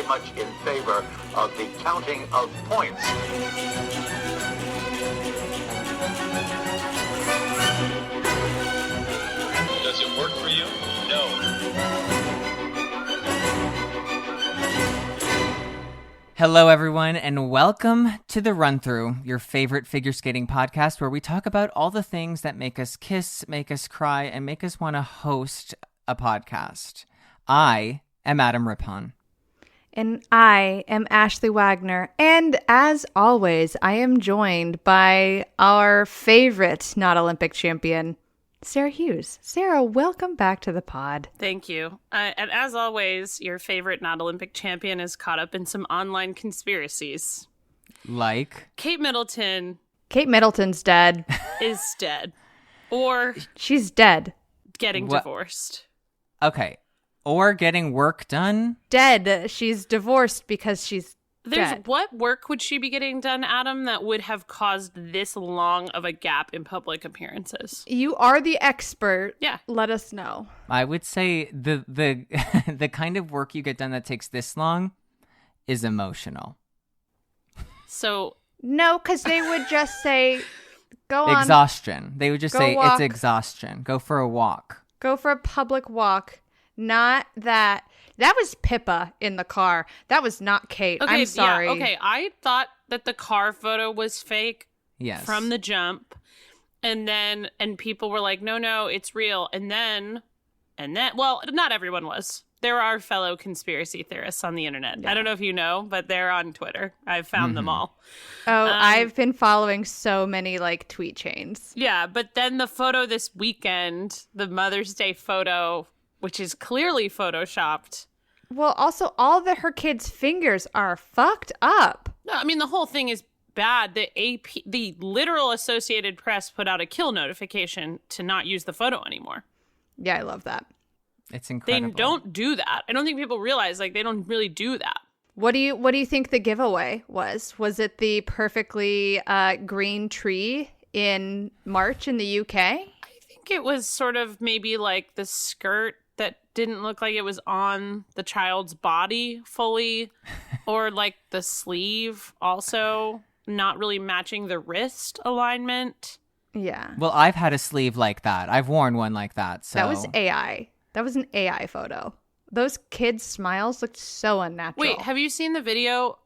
very much in favor of the counting of points. Does it work for you? No. Hello, everyone, and welcome to The Run Through, your favorite figure skating podcast, where we talk about all the things that make us kiss, make us cry, and make us want to host a podcast. I am Adam Rippon. And I am Ashley Wagner. And as always, I am joined by our favorite not Olympic champion, Sarah Hughes. Sarah, welcome back to the pod. Thank you. And as always, your favorite not Olympic champion is caught up in some online conspiracies. Like? Kate Middleton. Kate Middleton's dead. Is dead. Or she's dead. Getting divorced. Okay. Or getting work done? Dead. She's divorced because she's dead. What work would she be getting done, Adam, that would have caused this long of a gap in public appearances? You are the expert. Yeah. Let us know. I would say the the kind of work you get done that takes this long is emotional. So no, because they would just say, go on. Exhaustion. They would just say walk. it's exhaustion. Go for a walk. Go for a public walk. Not that. That was Pippa in the car. That was not Kate. okay, I'm sorry. Yeah, okay, I thought that the car photo was fake. Yes. From the jump. And people were like, no, it's real. And then, well, not everyone was. There are fellow conspiracy theorists on the internet. Yeah. I don't know if you know, but they're on Twitter. I've found them all. Oh, I've been following so many tweet chains. Yeah, but then the photo this weekend, the Mother's Day photo, which is clearly photoshopped. Well, also all her kids' fingers are fucked up. No, I mean, the whole thing is bad. The literal Associated Press put out a kill notification to not use the photo anymore. Yeah, I love that. It's incredible. They don't do that. I don't think people realize they don't really do that. What do you think the giveaway was? Was it the perfectly green tree in March in the UK? I think it was sort of maybe like the skirt that didn't look like it was on the child's body fully, or like the sleeve also not really matching the wrist alignment. Yeah. Well, I've had a sleeve like that. I've worn one like that. So that was AI. That was an AI photo. Those kids' smiles looked so unnatural. Wait, have you seen the video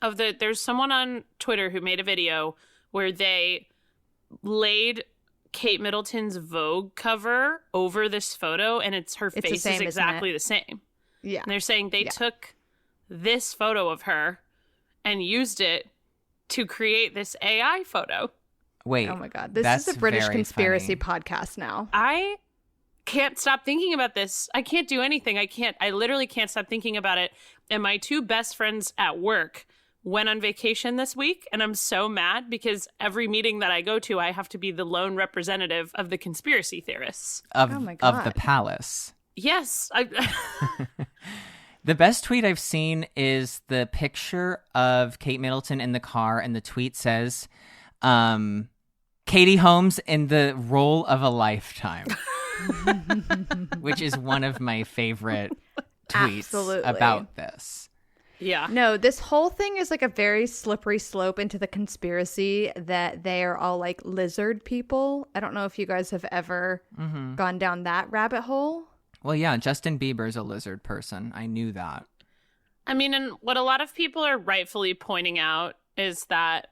of there's someone on Twitter who made a video where they laid Kate Middleton's Vogue cover over this photo, and her face is exactly the same. Yeah. And they're saying they took this photo of her and used it to create this AI photo. Wait. Oh my God. This is a British conspiracy podcast now. I can't stop thinking about this. I can't do anything. I literally can't stop thinking about it. And my two best friends at work went on vacation this week, and I'm so mad because every meeting that I go to, I have to be the lone representative of the conspiracy theorists. Of the palace. Yes. The best tweet I've seen is the picture of Kate Middleton in the car, and the tweet says, Katie Holmes in the role of a lifetime. Which is one of my favorite tweets about this. Yeah. No, this whole thing is a very slippery slope into the conspiracy that they are all lizard people. I don't know if you guys have ever gone down that rabbit hole. Well, yeah, Justin Bieber's a lizard person. I knew that. I mean, and what a lot of people are rightfully pointing out is that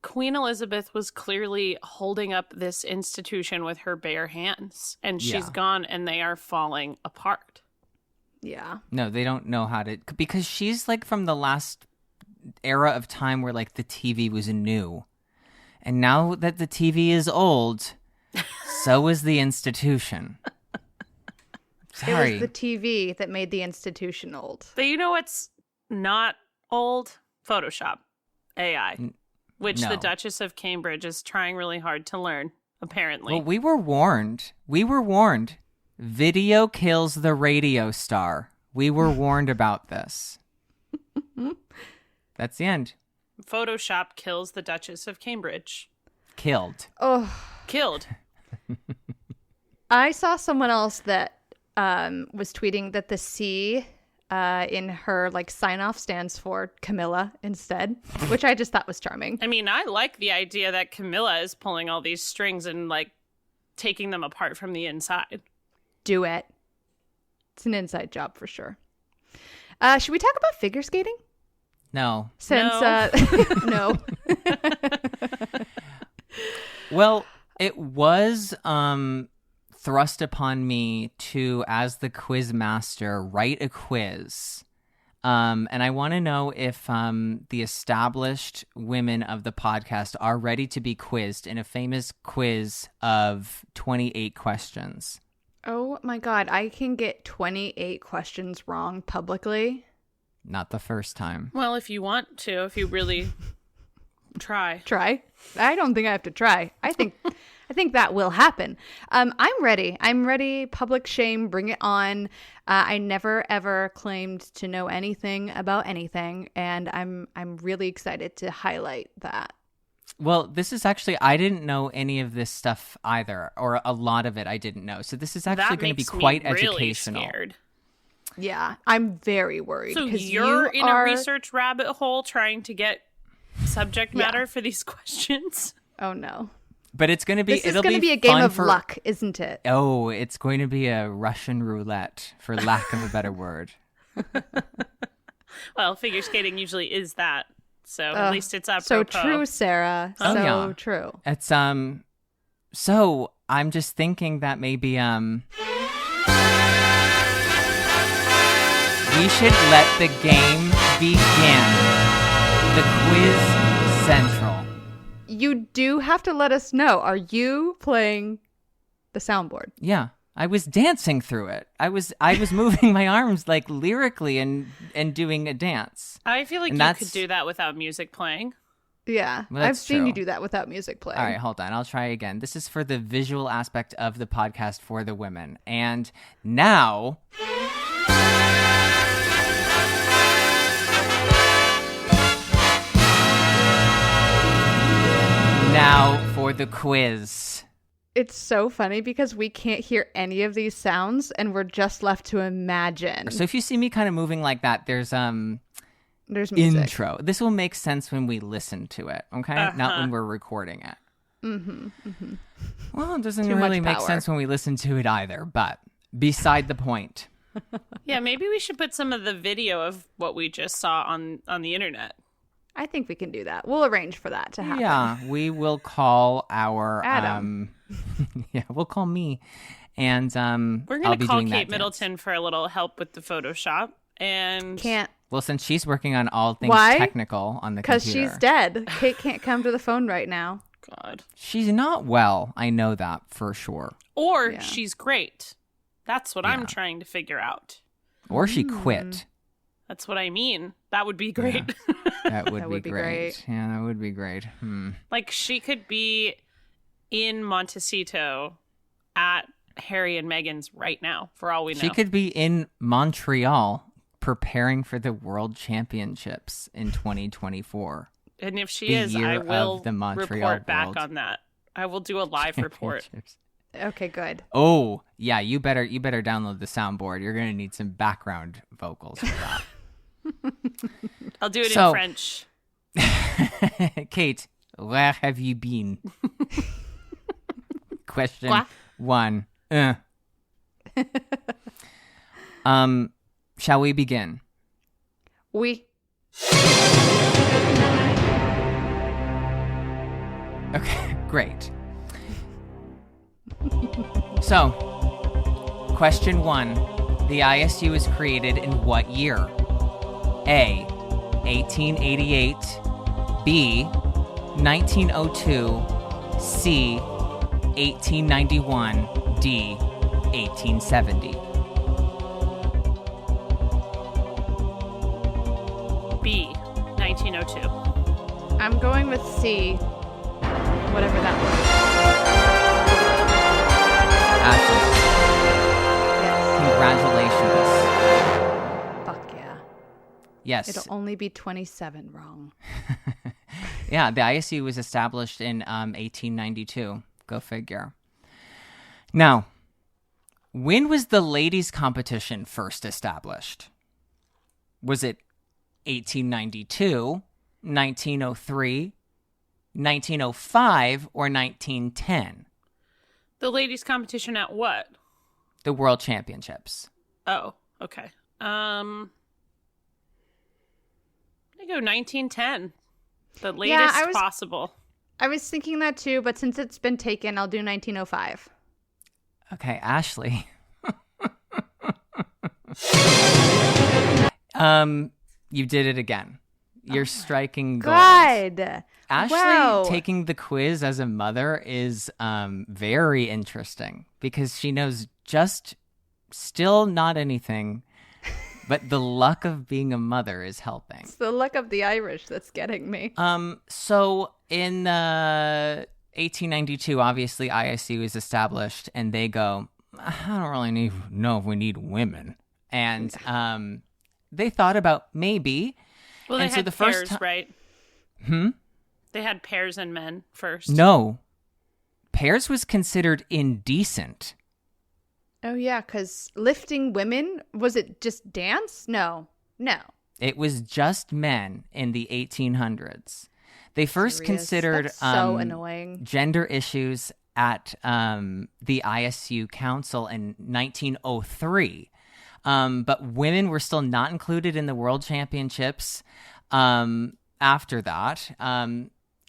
Queen Elizabeth was clearly holding up this institution with her bare hands, and she's gone, and they are falling apart. Yeah. No, they don't know how to, because she's from the last era of time where the TV was new. And now that the TV is old, so is the institution. Sorry. It was the TV that made the institution old. But you know what's not old? Photoshop. AI. Which the Duchess of Cambridge is trying really hard to learn, apparently. Well, we were warned. Video kills the radio star. We were warned about this. That's the end. Photoshop kills the Duchess of Cambridge. Killed. Oh. Killed. I saw someone else that was tweeting that the C in her like sign off stands for Camilla instead, which I just thought was charming. I mean, I like the idea that Camilla is pulling all these strings and like taking them apart from the inside. Do it. It's an inside job for sure. Should we talk about figure skating? No. Since no. Well, it was thrust upon me to, as the quiz master, write a quiz. And I want to know if the established women of the podcast are ready to be quizzed in a famous quiz of 28 questions. Oh my God, I can get 28 questions wrong publicly. Not the first time. Well, if you want to, if you really try. Try? I don't think I have to try. I think that will happen. I'm ready. I'm ready. Public shame, bring it on. I never ever claimed to know anything about anything, and I'm really excited to highlight that. Well, this is actually, I didn't know any of this stuff either, or a lot of it I didn't know. So this is actually going to be quite really educational. Scared. Yeah, I'm very worried. So because you're in a research rabbit hole trying to get subject matter for these questions? Oh no. But it's going to be, This is going to be a game of luck, isn't it? Oh, it's going to be a Russian roulette, for lack of a better word. Well, figure skating usually is that. So at least it's apropos. So true, Sarah. Oh, so yeah. true. It's, so I'm just thinking that maybe, we should let the game begin. The quiz central. You do have to let us know. Are you playing the soundboard? Yeah, I was dancing through it. I was moving my arms like lyrically and doing a dance. I feel like you could do that without music playing. Yeah, Well, I've that's seen true. you do that without music playing. All right, hold on. I'll try again. This is for the visual aspect of the podcast for the women. And now, for the quiz. It's so funny because we can't hear any of these sounds and we're just left to imagine. So if you see me kind of moving like that, there's music. intro. This will make sense when we listen to it, okay? Not when we're recording it. Well, it doesn't Too really much make power. sense when we listen to it either, but beside the point. Yeah, maybe we should put some of the video of what we just saw on the internet. I think we can do that. We'll arrange for that to happen. Yeah, we will call our Adam. yeah, we'll call me, and We're I'll gonna be call doing that Kate dance. Middleton for a little help with the Photoshop, and Can't, Well, since she's working on all things Why? technical on the because computer, she's dead. Kate can't come to the phone right now. God, she's not well. I know that for sure. or Yeah. she's great. That's what I'm trying to figure out. Or she quit. That's what I mean. That would be great. That would, That be, would be great. great. Yeah, that would be great. Like she could be in Montecito at Harry and Meghan's right now, for all we know. She could be in Montreal preparing for the World Championships in 2024. And if she the is, year I of will the Montreal report back World on that. I will do a live report. Championships. Okay, good. Oh, yeah, you better download the soundboard. You're going to need some background vocals for that. I'll do it So- in French. Kate, where have you been? Question Quoi? 1. Shall we begin? We. Okay, great. So, question 1. The ISU was created in what year? A. 1888. B. 1902. C. 1891. D. 1870. B, 1902. I'm going with C. Whatever that was. Ashley, Yes. congratulations. Fuck yeah. Yes. It'll only be 27 wrong. Yeah, the ISU was established in 1892. Go figure. Now, when was the ladies' competition first established? Was it 1892, 1903, 1905, or 1910? The ladies' competition at what? The World Championships. Oh, okay. I go 1910. The latest possible. I was thinking that too, but since it's been taken, I'll do 1905. Okay, Ashley. You did it again. You're striking gold. Good. Ashley taking the quiz as a mother is very interesting because she knows just still not anything, but the luck of being a mother is helping. It's the luck of the Irish that's getting me. So in 1892, obviously ISU is established, and they go, I don't really know if we need women, and they thought about maybe. Well, they and had so the pairs, first right? They had pairs and men first. No, pairs was considered indecent. Oh, yeah, because lifting women, was it just dance? No. It was just men in the 1800s. They first Serious? considered That's so annoying. gender issues at the ISU Council in 1903. But women were still not included in the World Championships after that.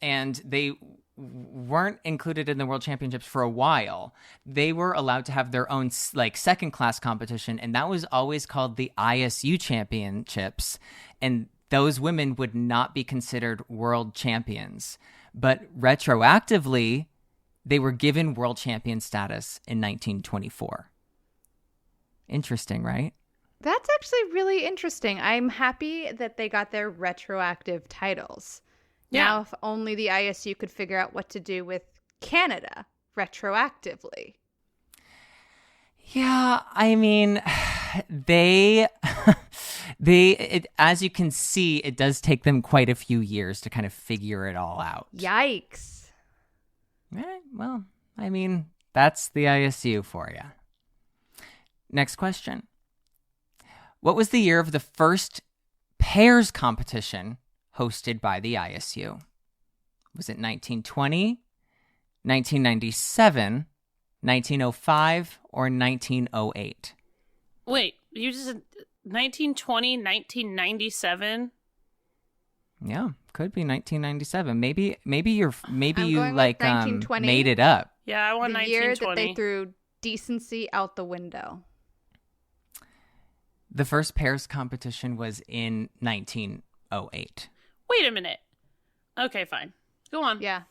And they weren't included in the World Championships for a while. They were allowed to have their own second class competition, and that was always called the ISU Championships, and those women would not be considered world champions. But retroactively, they were given world champion status in 1924. Interesting, right? That's actually really interesting. I'm happy that they got their retroactive titles. Yeah. Now, if only the ISU could figure out what to do with Canada retroactively. Yeah, I mean, as you can see, it does take them quite a few years to kind of figure it all out. Yikes. Well, I mean, that's the ISU for you. Next question. What was the year of the first pairs competition hosted by the ISU? Was it 1920, 1997, 1905, or 1908? Wait, you just said 1920, 1997? Yeah, could be 1997. Maybe you going with like 1920. made it up. Yeah, I want The year 1920. that they threw decency out the window. The first pairs competition was in 1908. Wait a minute. Okay, fine. Go on. Yeah.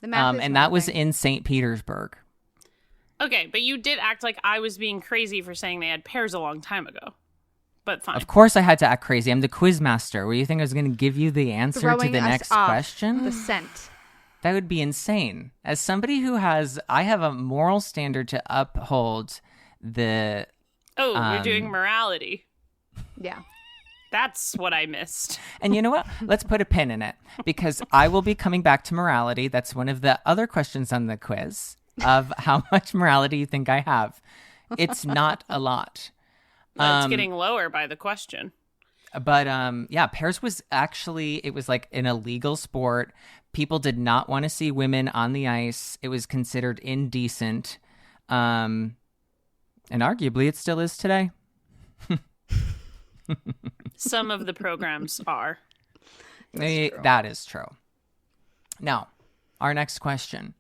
The math is and that was mathing. in St. Petersburg. Okay, but you did act like I was being crazy for saying they had pairs a long time ago. But fine. Of course I had to act crazy. I'm the quiz master. What do you think I was going to give you the answer to Throwing the us next off question? The scent. That would be insane. As somebody I have a moral standard to uphold the... Oh, you're doing morality. Yeah. That's what I missed. And you know what? Let's put a pin in it because I will be coming back to morality. That's one of the other questions on the quiz of how much morality you think I have. It's not a lot. It's getting lower by the question. But yeah, pairs was actually, it was like an illegal sport. People did not want to see women on the ice. It was considered indecent. And arguably it still is today. Some of the programs are. That is true. Now, our next question.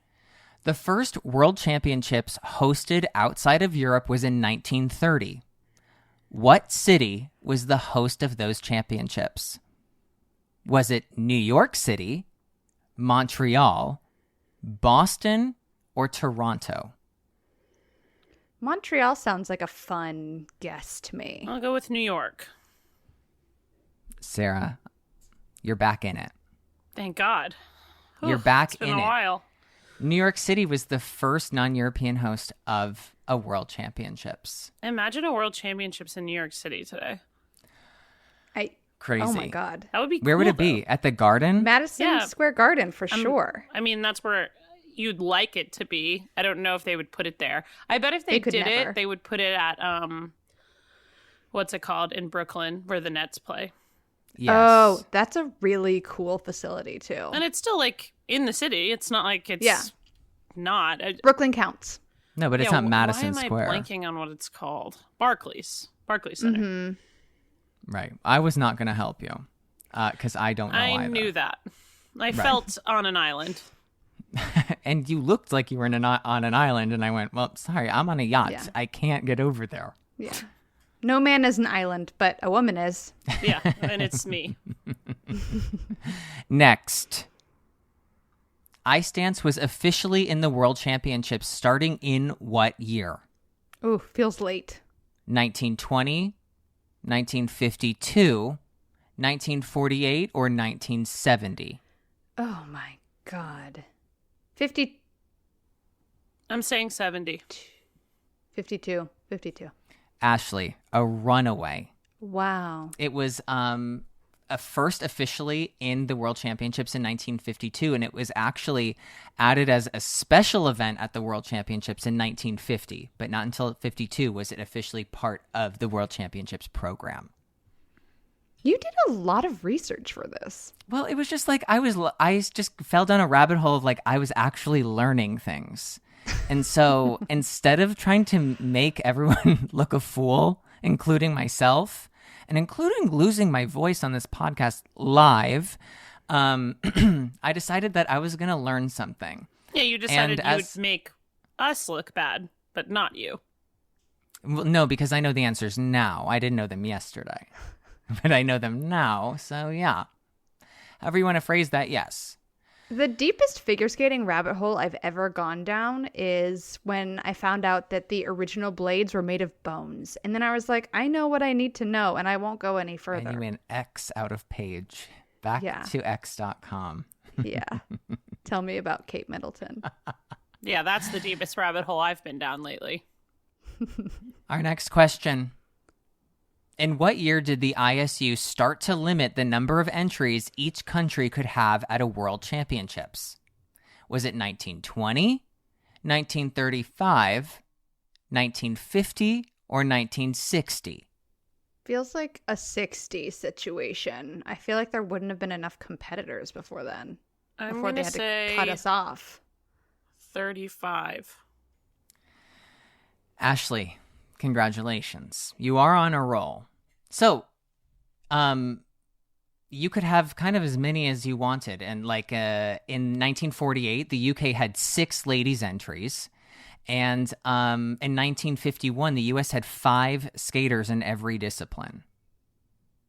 The first World Championships hosted outside of Europe was in 1930. What city was the host of those championships? Was it New York City, Montreal, Boston, or Toronto? Montreal sounds like a fun guess to me. I'll go with New York. Sarah, you're back in it. Thank God. You're Oof, back it's been in a it. while. New York City was the first non-European host of a World Championships. Imagine a World Championships in New York City today. Crazy. Oh my God. That would be Where cool, would it be? though. At the Garden? Madison Yeah. Square Garden for sure. I mean, that's where you'd like it to be. I don't know if they would put it there. I bet if they could did never. it, they would put it at what's it called in Brooklyn where the Nets play. Yes. Oh, that's a really cool facility too. And it's still like in the city. It's not like it's Yeah. not. Brooklyn counts. No, but it's not Madison why am Square. I blanking on what it's called? Barclays Center. Mm-hmm. Right. I was not going to help you because I don't know I either. knew that. I felt on an island. And you looked like you were on an island, and I went, well, sorry, I'm on a yacht. Yeah. I can't get over there. Yeah. No man is an island, but a woman is. Yeah, and it's me. Next. Ice dance was officially in the World Championships starting in what year? Ooh, feels late. 1920, 1952, 1948, or 1970? Oh my God. 50, I'm saying 70. 52. 52. Ashley, a runaway. Wow. It was first officially in the World Championships in 1952, and it was actually added as a special event at the World Championships in 1950, but not until 52 was it officially part of the World Championships program. You did a lot of research for this. Well, it was just like I just fell down a rabbit hole of like I was actually learning things. And so instead of trying to make everyone look a fool, including myself, and including losing my voice on this podcast live, I decided that I was going to learn something. Yeah, you decided And you would make us look bad, but not you. Well, no, because I know the answers now. I didn't know them yesterday, but I know them now. So yeah, however you want to phrase that, yes. The deepest figure skating rabbit hole I've ever gone down is when I found out that the original blades were made of bones. And then I was like, I know what I need to know, and I won't go any further. And you went X out of page. Back to X.com. Yeah. Tell me about Kate Middleton. Yeah, that's the deepest rabbit hole I've been down lately. Our next question. In what year did the ISU start to limit the number of entries each country could have at a World Championships? Was it 1920, 1935, 1950, or 1960? Feels like a 60 situation. I feel like there wouldn't have been enough competitors before then. I'm Before they going had to say to cut us off. 35. Ashley, congratulations. You are on a roll. So, you could have kind of as many as you wanted. And like in 1948, the UK had 6 ladies entries. And in 1951, the US had 5 skaters in every discipline,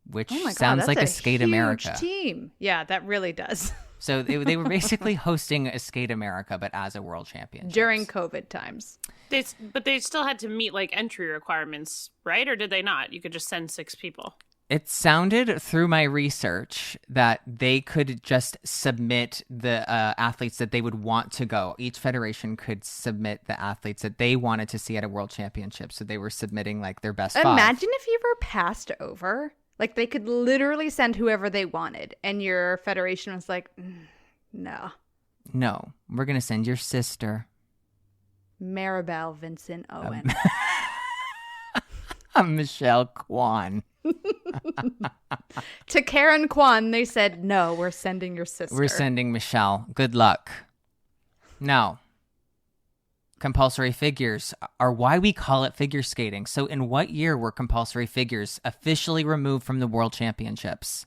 which Oh my God, sounds like a that's Skate huge America. team. Yeah, that really does. So they were basically hosting a Skate America, but as a World Championship. During COVID times. But they still had to meet like entry requirements, right? Or did they not? You could just send 6 people. It sounded through my research that they could just submit the athletes that they would want to go. Each federation could submit the athletes that they wanted to see at a World Championship. So they were submitting like their best 5. Imagine if you were passed over. Like they could literally send whoever they wanted. And your federation was like, no. No, we're going to send your sister. Maribel Vincent Owen. Michelle Kwan. To Karen Kwan, they said, no, we're sending your sister. We're sending Michelle. Good luck. Now, compulsory figures are why we call it figure skating. So in what year were compulsory figures officially removed from the World Championships?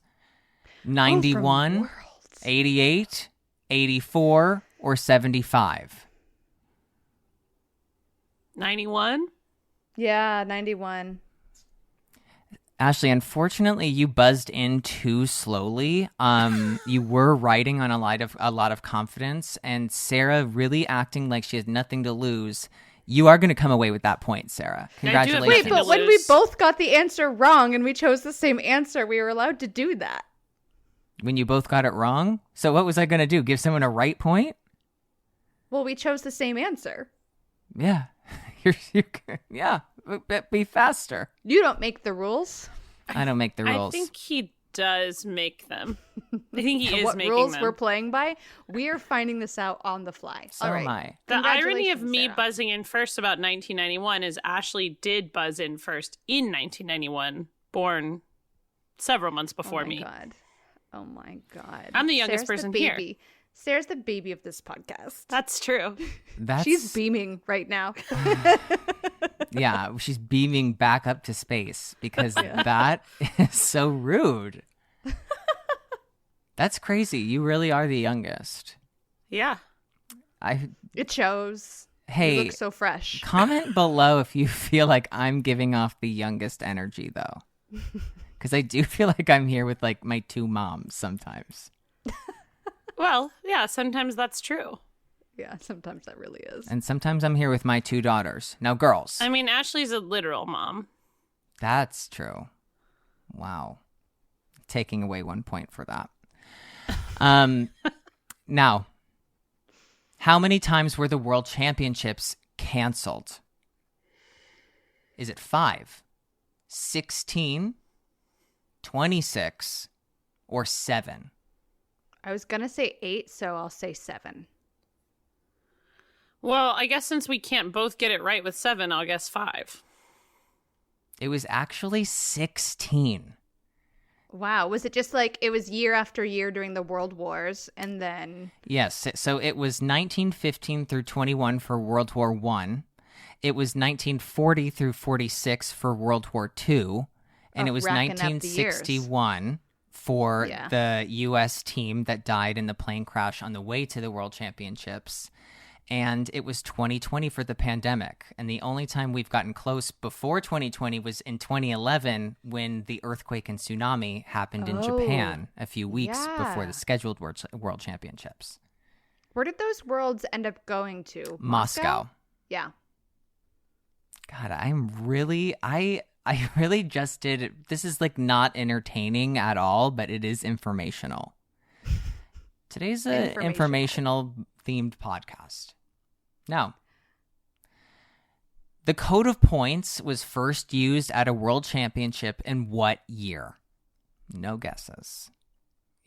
91, 88, 84, or 75? 91? Yeah, 91. Ashley, unfortunately, you buzzed in too slowly. You were riding on a lot of confidence, and Sarah really acting like she has nothing to lose. You are going to come away with that point, Sarah. Congratulations. Wait, but when we both got the answer wrong and we chose the same answer, we were allowed to do that. When you both got it wrong? So what was I going to do? Give someone a right point? Well, we chose the same answer. Yeah. Yeah. Be faster. You don't make the rules. I don't make the rules. I think he does make them. I think he is what making rules them. we're playing by. We are finding this out on the fly. So All right. am I. The irony of Congratulations, me Sarah. buzzing in first about 1991 is Ashley did buzz in first in 1991, born several months before me. God. Oh my God. I'm the youngest Sarah's person the here. baby. Sarah's the baby of this podcast. That's true. That's She's beaming right now. yeah, she's beaming back up to space because that is so rude. That's crazy. You really are the youngest. Yeah. It shows. Hey, You look so fresh. comment below if you feel like I'm giving off the youngest energy though. Because I do feel like I'm here with like my two moms sometimes. Well, yeah, sometimes that's true. Yeah, sometimes that really is. And sometimes I'm here with my two daughters. Now, girls. I mean, Ashley's a literal mom. That's true. Wow. Taking away 1 point for that. Now, how many times were the World Championships canceled? Is it 5, 16, 26, or 7? I was going to say 8, so I'll say 7. Well, I guess since we can't both get it right with 7, I'll guess 5. It was actually 16. Wow. Was it just like it was year after year during the World Wars and then. Yes, so it was 1915 through 21 for World War I. It was 1940 through 46 for World War II. And it was racking up the years. 1961 for Yeah. the U.S. team that died in the plane crash on the way to the World Championships. And it was 2020 for the pandemic. And the only time we've gotten close before 2020 was in 2011 when the earthquake and tsunami happened in Japan a few weeks before yeah. the scheduled World Championships. Where did those worlds end up going to? Moscow. Yeah. God, I really just did. This is like not entertaining at all, but it is informational. Today's an informational themed podcast. Now, the code of points was first used at a world championship in what year? No guesses.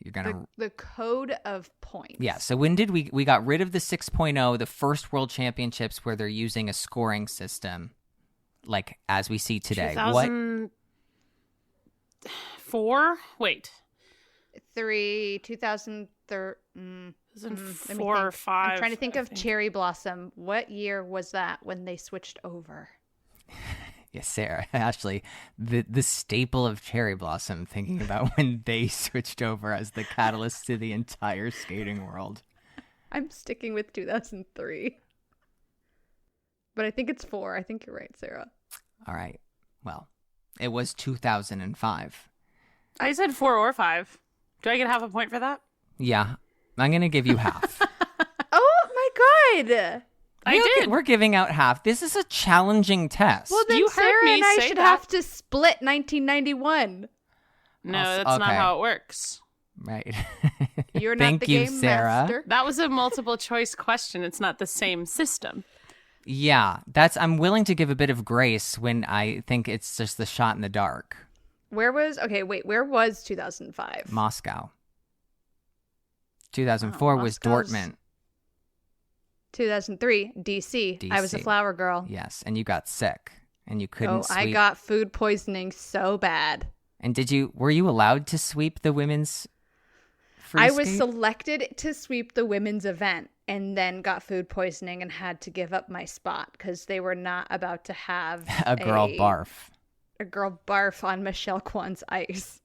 You're gonna The code of points. Yeah, so when did we got rid of the 6.0, the first world championships where they're using a scoring system like as we see today. What 2004? Wait. 2004 or 5. I'm trying to think I of Cherry Blossom. What year was that when they switched over? Yes, Sarah, Ashley, the staple of Cherry Blossom, thinking about when they switched over as the catalyst to the entire skating world. I'm sticking with 2003. But I think it's 4. I think you're right, Sarah. All right. Well, it was 2005. I said 4 or 5. Do I get half a point for that? Yeah, I'm going to give you half. Oh my god! I did. We're giving out half. This is a challenging test. Well, then You heard Sarah me and I say should that. have to split 1991. No, I'll- that's not okay. how it works. Right. You're not Thank the you, game Sarah. master. That was a multiple choice question. It's not the same system. Yeah, I'm willing to give a bit of grace when I think it's just the shot in the dark. Where was 2005? Moscow. 2004 was Moscow's- Dortmund. 2003, DC. I was a DC. flower girl. Yes, and you got sick and you couldn't I sweep. got food poisoning so bad. And were you allowed to sweep the women's free I was skate? selected to sweep the women's event and then got food poisoning and had to give up my spot because they were not about to have a girl barf. A girl barf on Michelle Kwan's ice.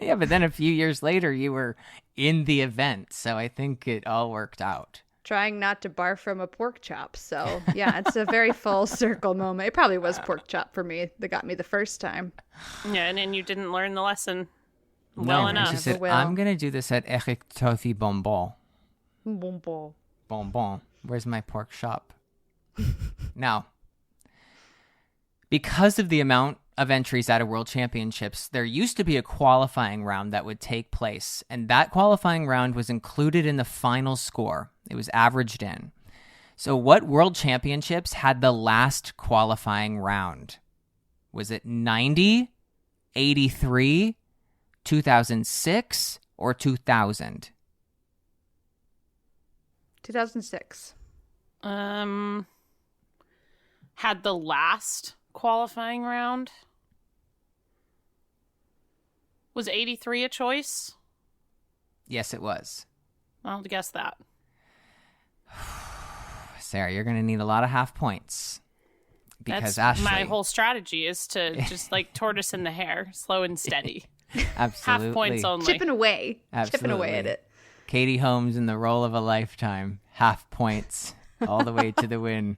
Yeah, but then a few years later you were in the event, so I think it all worked out. Trying not to barf from a pork chop. So, yeah, it's a very full circle moment. It probably was pork chop for me that got me the first time. Yeah, and then you didn't learn the lesson No, well and enough. she said, will. I'm going to do this at Eric Tofi Bonbon. Bonbon. Bonbon. Where's my pork chop? Now, because of the amount of entries at a World Championships, there used to be a qualifying round that would take place, and that qualifying round was included in the final score. It was averaged in. So what World Championships had the last qualifying round? Was it 90, 83, 2006 or 2000? 2006. Had the last qualifying round. Was 83 a choice? Yes, it was. I'll guess that. Sarah, you're going to need a lot of half points. Because That's Ashley... my whole strategy is to just like tortoise in the hair, slow and steady. Absolutely. Half points only. Chipping away. Absolutely. Chipping away at it. Katie Holmes in the role of a lifetime. Half points all the way to the win.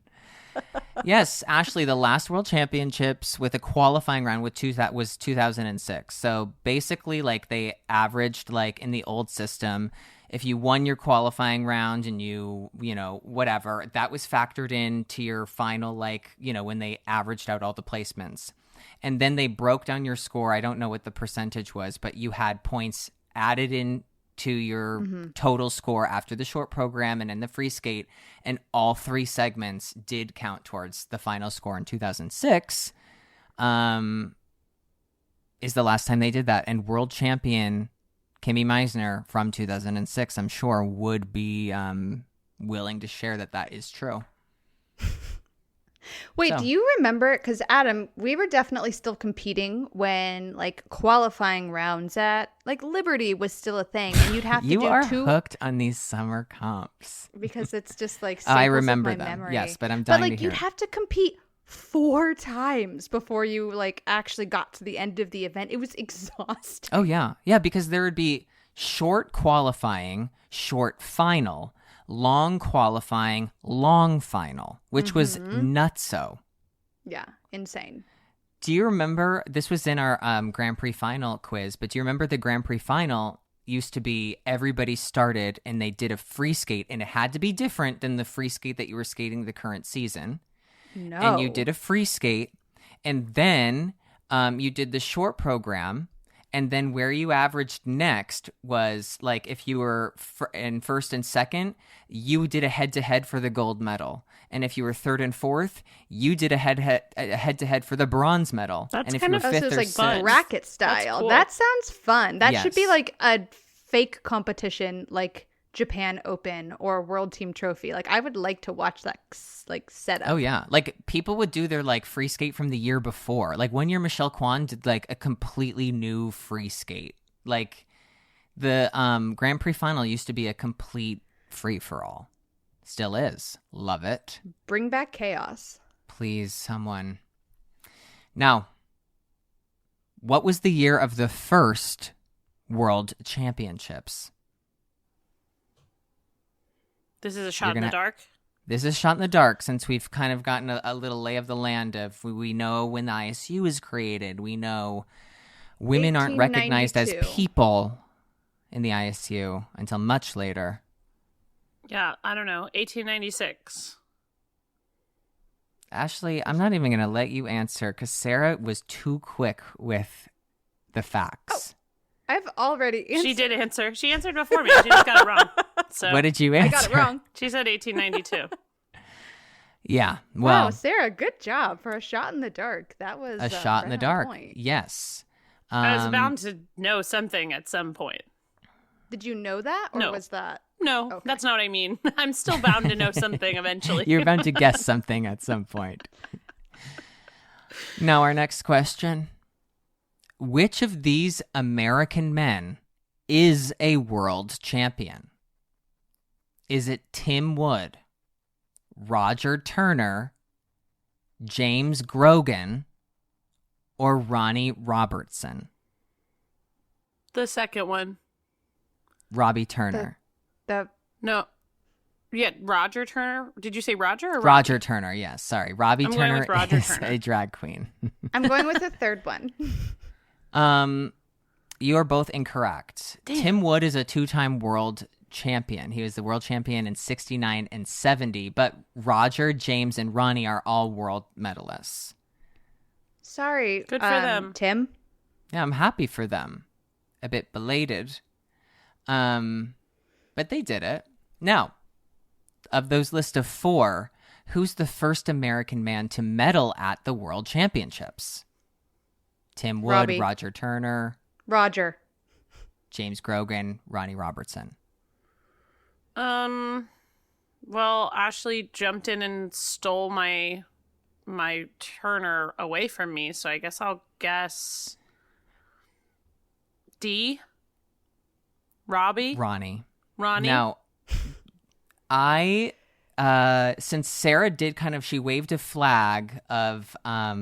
Yes, Ashley, the last World Championships with a qualifying round was 2006. So basically, like, they averaged, like, in the old system, if you won your qualifying round and you know, whatever, that was factored into your final, like, you know, when they averaged out all the placements. And then they broke down your score. I don't know what the percentage was, but you had points added in to your total score after the short program and in the free skate, and all three segments did count towards the final score in 2006 is the last time they did that. And world champion Kimmy Meisner from 2006, I'm sure, would be willing to share that is true. Wait, So- do you remember? Because Adam, we were definitely still competing when like qualifying rounds at like Liberty was still a thing, and you'd have to You do are two hooked on these summer comps. because it's just like I staples remember of my them. memory. Yes, but I'm dying But to like hear you'd it. have to compete 4 times before you like actually got to the end of the event. It was exhausting. Oh, yeah. Yeah, because there would be short qualifying, short final, long qualifying, long final, which was nutso. Yeah, insane. Do you remember, this was in our Grand Prix final quiz, but do you remember the Grand Prix final used to be everybody started and they did a free skate, and it had to be different than the free skate that you were skating the current season. No. And you did a free skate, and then you did the short program, and then where you averaged next was, like, if you were in first and second, you did a head-to-head for the gold medal. And if you were third and fourth, you did a head-to-head for the bronze medal. That's and if kind you of- were Oh, so fifth it's or like sixth, bracket style. cool. That sounds fun. That should be Yes. like a fake competition, like Japan Open or World Team Trophy. Like I would like to watch that like setup. Oh, yeah. Like, people would do their, like, free skate from the year before. Like, one year Michelle Kwan did, like, a completely new free skate. Like, the Grand Prix final used to be a complete free-for-all. Still is. Love it. Bring back chaos. Please, someone. Now, what was the year of the first World Championships? This is a shot You're in the gonna- dark. This is shot in the dark, since we've kind of gotten a little lay of the land of, we know when the ISU was created. We know women aren't recognized as 1892. people in the ISU until much later. Yeah, I don't know. 1896. Ashley, I'm not even going to let you answer because Sarah was too quick with the facts. I've already answered. She did answer. She answered before me. She just got it wrong. So What did you I answer? got it wrong. she said 1892. Yeah, Wow, well, Sarah, good job for a shot in the dark. That was a shot in right the on dark. point. Yes. I was bound to know something at some point. Did you know that, or No. was that? No, Okay. that's not what I mean. I'm still bound to know something eventually. You're bound to guess something at some point. Now, our next question. Which of these American men is a world champion? Is it Tim Wood, Roger Turner, James Grogan, or Ronnie Robertson? The second one. Robbie Turner. The No. Yeah, Roger Turner. Did you say Roger or Roger Turner, yes. Sorry. Robbie I'm going Turner with Roger is Turner. a drag queen. I'm going with the third one. You are both incorrect. Tim Wood is a 2-time world champion. He was the world champion in 69 and 70, but Roger, James, and Ronnie are all world medalists. Sorry. Good for them. Tim. Yeah, I'm happy for them. A bit belated. But they did it. Now, of those list of 4, who's the first American man to medal at the World Championships? Tim Wood, Robbie. Roger Turner. Roger. James Grogan, Ronnie Robertson. Well, Ashley jumped in and stole my Turner away from me, so I guess I'll guess D. Ronnie. Now, since Sarah did she waved a flag of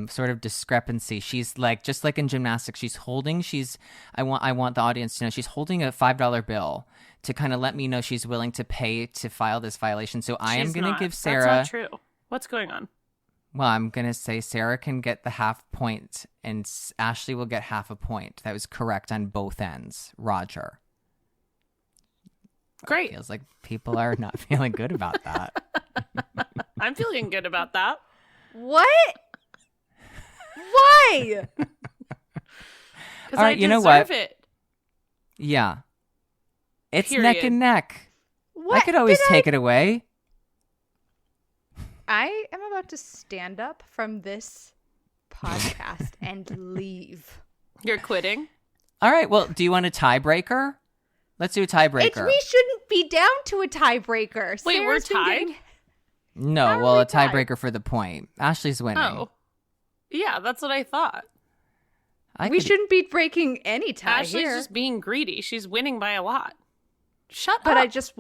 sort of discrepancy. She's like, just like in gymnastics, I want the audience to know she's holding a $5 bill to kind of let me know she's willing to pay to file this violation. So I am going to give Sarah. That's not true. What's going on? Well, I'm going to say Sarah can get the half point and Ashley will get half a point. That was correct on both ends. Roger. Great. Feels like people are not feeling good about that. I'm feeling good about that. What? Why? Because All right, I you know deserve what? it. Yeah. It's Period. neck and neck. What I could always did take it away. I am about to stand up from this podcast and leave. You're quitting? All right. Well, do you want a tiebreaker? Let's do a tiebreaker. We shouldn't be down to a tiebreaker. Wait, we're Sarah's been tied? getting- No, How are well, we a tied? tiebreaker for the point. Ashley's winning. Oh. Yeah, that's what I thought. We shouldn't be breaking any tie Ashley's here. just being greedy. She's winning by a lot. Shut But up. I just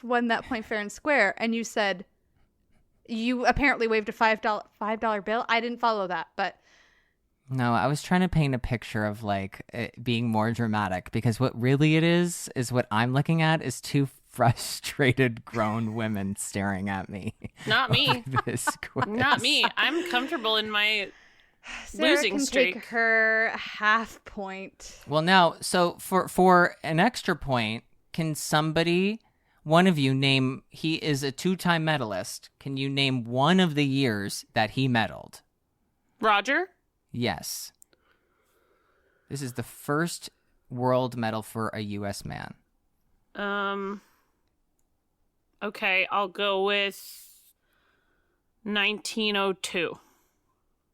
won that point fair and square, and you said you apparently waved a $5 bill. I didn't follow that, but No, I was trying to paint a picture of it being more dramatic because what really it is what I'm looking at is two frustrated grown women staring at me. Not me. over this quiz. Not me. I'm comfortable in my Sarah losing can streak. take her half point. Well, now, so for an extra point, can somebody, one of you name, he is a 2-time medalist. Can you name one of the years that he medaled? Roger? Yes. This is the first world medal for a U.S. man. Okay, I'll go with 1902.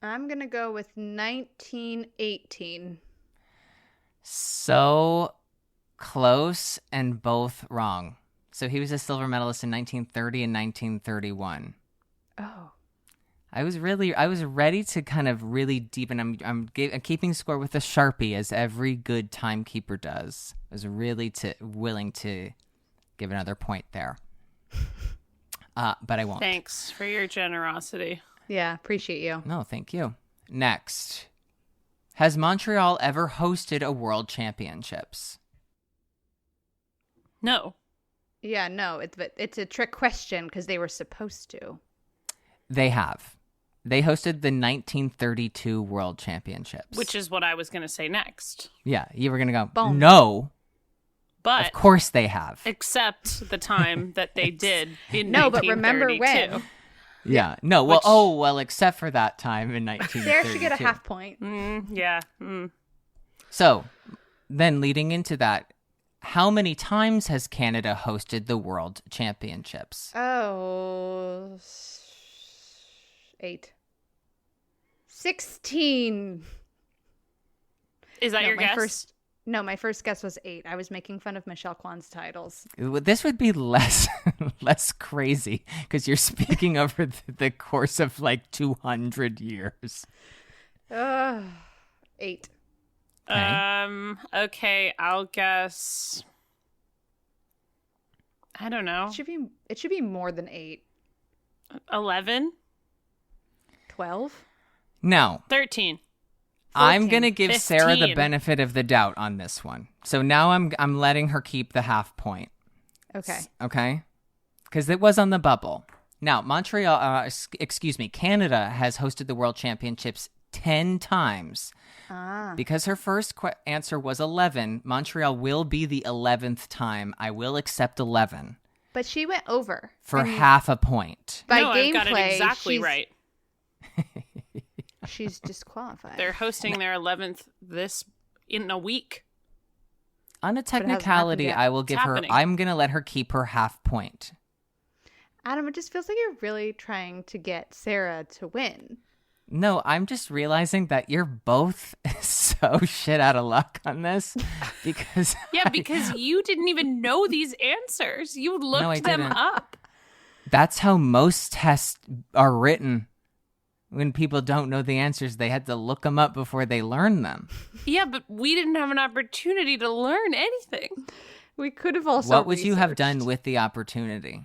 I'm going to go with 1918. So close and both wrong. So he was a silver medalist in 1930 and 1931. Oh. I was ready to kind of really deepen. I'm keeping score with a Sharpie, as every good timekeeper does. I was really willing to give another point there. But I won't. Thanks for your generosity. Yeah, appreciate you. No, thank you. Next. Has Montreal ever hosted a World Championships? No. Yeah, no, it's a trick question because they were supposed to. They have. They hosted the 1932 World Championships. Which is what I was going to say next. Yeah, you were going to go, Boom. no, But of course they have. except the time that they did in No, but remember 1932. when. Yeah, no, well, except for that time in 1932. Sarah should get a half point. Yeah. So, then leading into that, how many times has Canada hosted the World Championships? Oh, 8. 16. Is that your my guess? my first guess was 8. I was making fun of Michelle Kwan's titles. This would be less crazy because you're speaking over the course of 200 years. 8. Okay, I'll guess. I don't know. It should be more than 8. 11? 12? Now, 13. I'm going to give 15. Sarah the benefit of the doubt on this one. So now I'm letting her keep the half point. Okay. Okay? Because it was on the bubble. Now, Canada has hosted the World Championships 10 times. Because her first answer was 11, Montreal will be the 11th time. I will accept 11 But she went over. for half a point. By No, I've got it gameplay, exactly she's- right. She's disqualified. They're hosting their 11th in a week. On a hasn't happened technicality, yet. I will give her, happening. I'm going to let her keep her half point. Adam, it just feels like you're really trying to get Sarah to win. No, I'm just realizing that you're both so shit out of luck on this because Yeah, because you didn't even know these answers. You I looked them didn't. up. That's how most tests are written. When people don't know the answers, they had to look them up before they learn them. Yeah, but we didn't have an opportunity to learn anything. We could have also What would you have researched. done with the opportunity?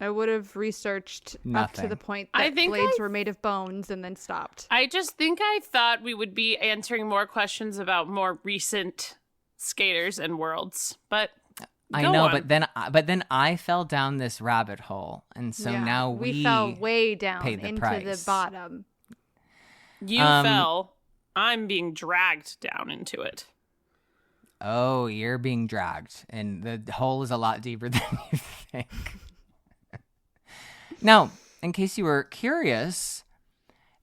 I would have researched up to Nothing. the point I that think blades I- were made of bones and then stopped. I just think I thought we would be answering more questions about more recent skaters and worlds, but I go know, on. but then I fell down this rabbit hole, and so Yeah, now we fell way down paid the into price. the bottom. You fell. I'm being dragged down into it. Oh, you're being dragged, and the hole is a lot deeper than you think. Now, in case you were curious,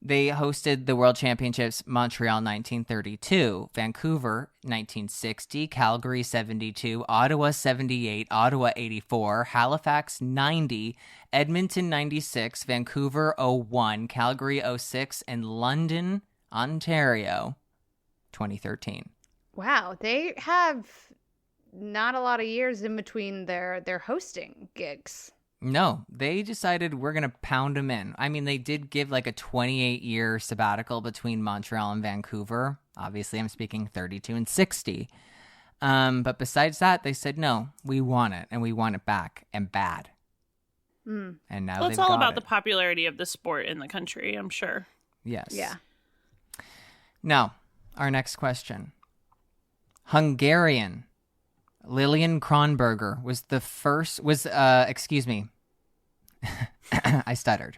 they hosted the World Championships Montreal 1932, Vancouver 1960, Calgary 72, Ottawa 78, Ottawa 84, Halifax 90, Edmonton 96, Vancouver 01, Calgary 06, and London, Ontario 2013. Wow, they have not a lot of years in between their hosting gigs. No, they decided we're going to pound them in. I mean, they did give like a 28-year sabbatical between Montreal and Vancouver. Obviously, I'm speaking 32 and 60. But besides that, they said, no, we want it, and we want it back, and bad. And now Well, it's they've all got about it. the popularity of the sport in the country, I'm sure. Yes. Yeah. Now, our next question. Hungarian Lilian Kronberger was the first, excuse me, I stuttered.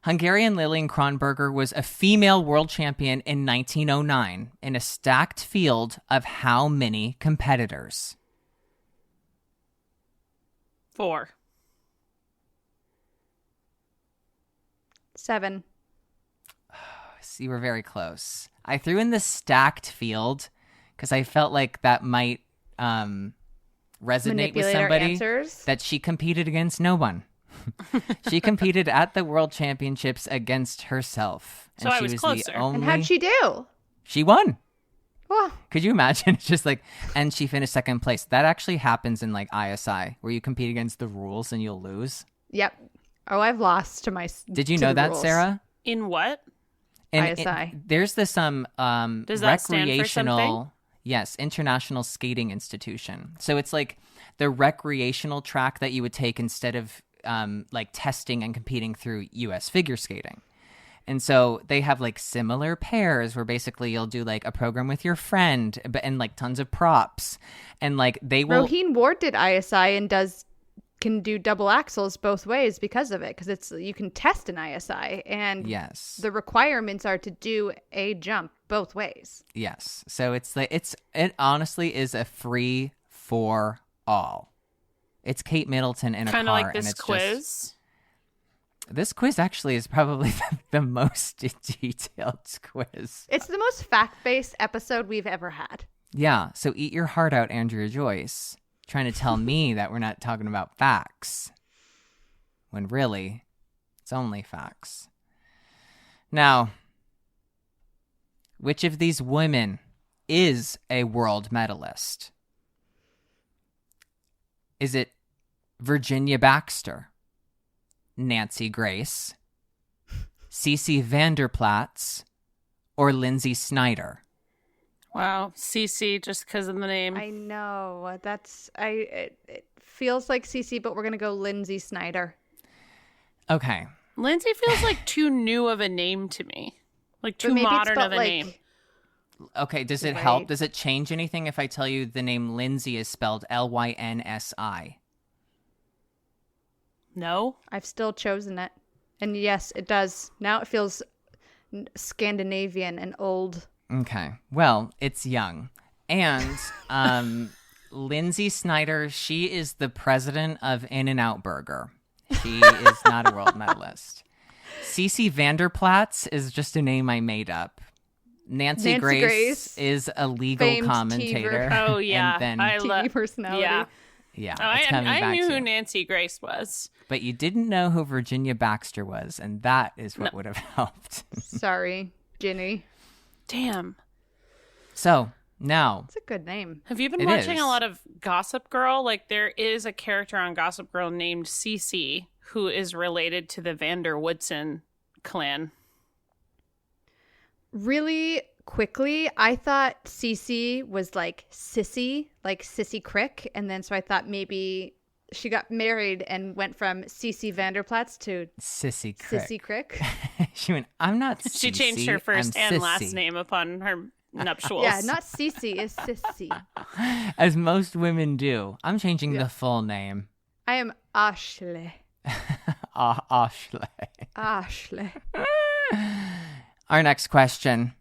Hungarian Lilian Kronberger was a female world champion in 1909 in a stacked field of how many competitors? 4. 7. So you were very close. I threw in the stacked field because I felt like that might resonate with Manipulate our somebody answers. that she competed against no one. She competed at the World Championships against herself. So I was closer. The only... And how'd she do? She won. Well, Could you imagine? It's just like, and she finished second place. That actually happens in like ISI, where you compete against the rules and you'll lose. yep. Oh, I've lost to my. Did you to know the that, rules. Sarah? In what? ISI. There's this Does that stand for recreational, something? yes, international skating institution. So it's like the recreational track that you would take instead of like testing and competing through U.S. figure skating. And so they have like similar pairs where basically you'll do like a program with your friend and like tons of props, and like they will. Roheen Ward did ISI and can do double axles both ways because of it, because you can test an ISI and Yes. the requirements are to do a jump both ways. Yes. So it's like it honestly is a free for all. It's Kate Middleton in a car. Kind of like and this it's quiz. Just, this quiz actually is probably the most detailed quiz. It's the most fact-based episode we've ever had. Yeah. So eat your heart out, Andrea Joyce, trying to tell me that we're not talking about facts, when really it's only facts. Now, which of these women is a world medalist? Is it Virginia Baxter, Nancy Grace, Cece Vanderplatz, or Lindsay Snyder? Wow. CC, just because of the name. I know. It feels like Cece, but we're going to go Lindsay Snyder. Okay. Lindsay feels like too new of a name to me. Like But too maybe it's modern spelled of a like- name. Okay, does it Right. help? Does it change anything if I tell you the name Lindsay is spelled Lynsi? No? I've still chosen it. And yes, it does. Now it feels Scandinavian and old. Okay. Well, it's young. And Lindsay Snyder, she is the president of In-N-Out Burger. She is not a world medalist. Cece Vanderplatz is just a name I made up. Nancy Grace is a legal famed commentator. Oh, yeah. And then I TV love personality. Yeah. Yeah, Oh, it's coming I back knew to who you. Nancy Grace was. But you didn't know who Virginia Baxter was, and that is what would have helped. Sorry, Ginny. Damn. So, now, It's a good name. Have you been It watching is. a lot of Gossip Girl? Like, there is a character on Gossip Girl named Cece who is related to the Vander Woodson clan. Really quickly, I thought Cece was like Sissy Crick, and then so I thought maybe she got married and went from Cece Vanderplatz to Sissy Crick. Sissy Crick. She went, I'm not She changed her Cece, first I'm and last Sissy." name upon her nuptials. Yeah, not Cece, it's Sissy. As most women do. I'm changing the full name. I am Ashley. Ashley. Ashley. Our next question.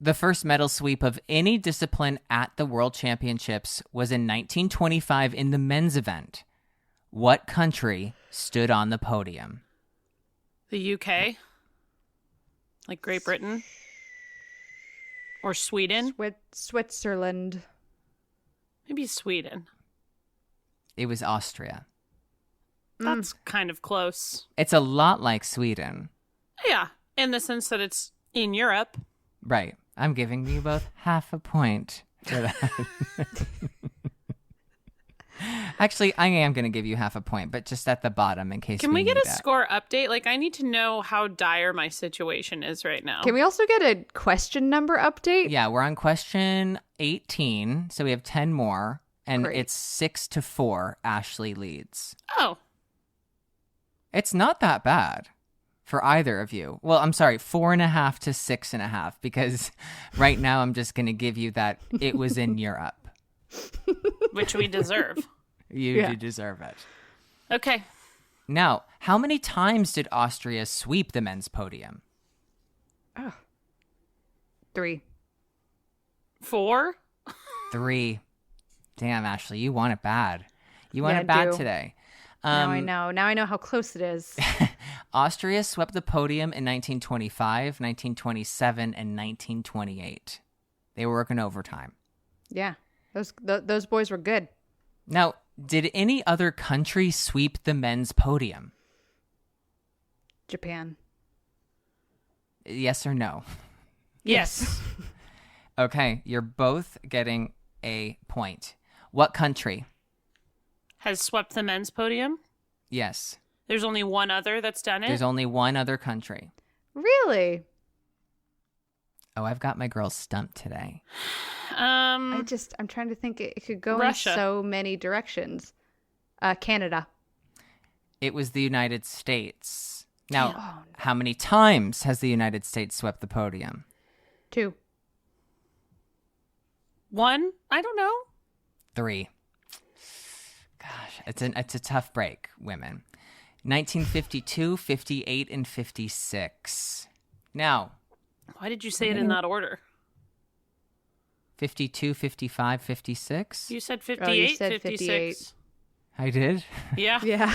The first medal sweep of any discipline at the World Championships was in 1925 in the men's event. What country stood on the podium? The UK? Like Great Britain? Or Sweden? Switzerland. Maybe Sweden. It was Austria. That's kind of close. It's a lot like Sweden. Yeah, in the sense that it's in Europe. Right. I'm giving you both half a point for that. Actually, I am going to give you half a point, but just at the bottom in case Can we get need a that. score update? Like, I need to know how dire my situation is right now. Can we also get a question number update? Yeah, we're on question 18, so we have 10 more, and Great. it's 6-4. Ashley leads. Oh, It's not that bad for either of you. Well, I'm sorry, 4.5 to 6.5, because right now I'm just going to give you that it was in Europe. which we deserve. You Yeah. do deserve it. Okay. Now, how many times did Austria sweep the men's podium? 3. 4? 3. Damn, Ashley, you want it bad. You want Yeah, it bad I do. today. Now I know. Now I know how close it is. Austria swept the podium in 1925, 1927, and 1928. They were working overtime. Yeah. Those boys were good. Now, did any other country sweep the men's podium? Japan. Yes or no? Yes. Okay, you're both getting a point. What country? Has swept the men's podium. Yes. There's only one other that's done it. There's only one other country. Really? Oh, I've got my girls stumped today. I'm trying to think. It could go Russia. in so many directions. Canada. It was the United States. Now, how many times has the United States swept the podium? 2. 1? I don't know. 3. Gosh, it's a tough break, women. 1952, 58, and 56. Now, Why did you say it in that order? 52, 55, 56? You said 58, Oh, you said 56. I did? Yeah. Yeah.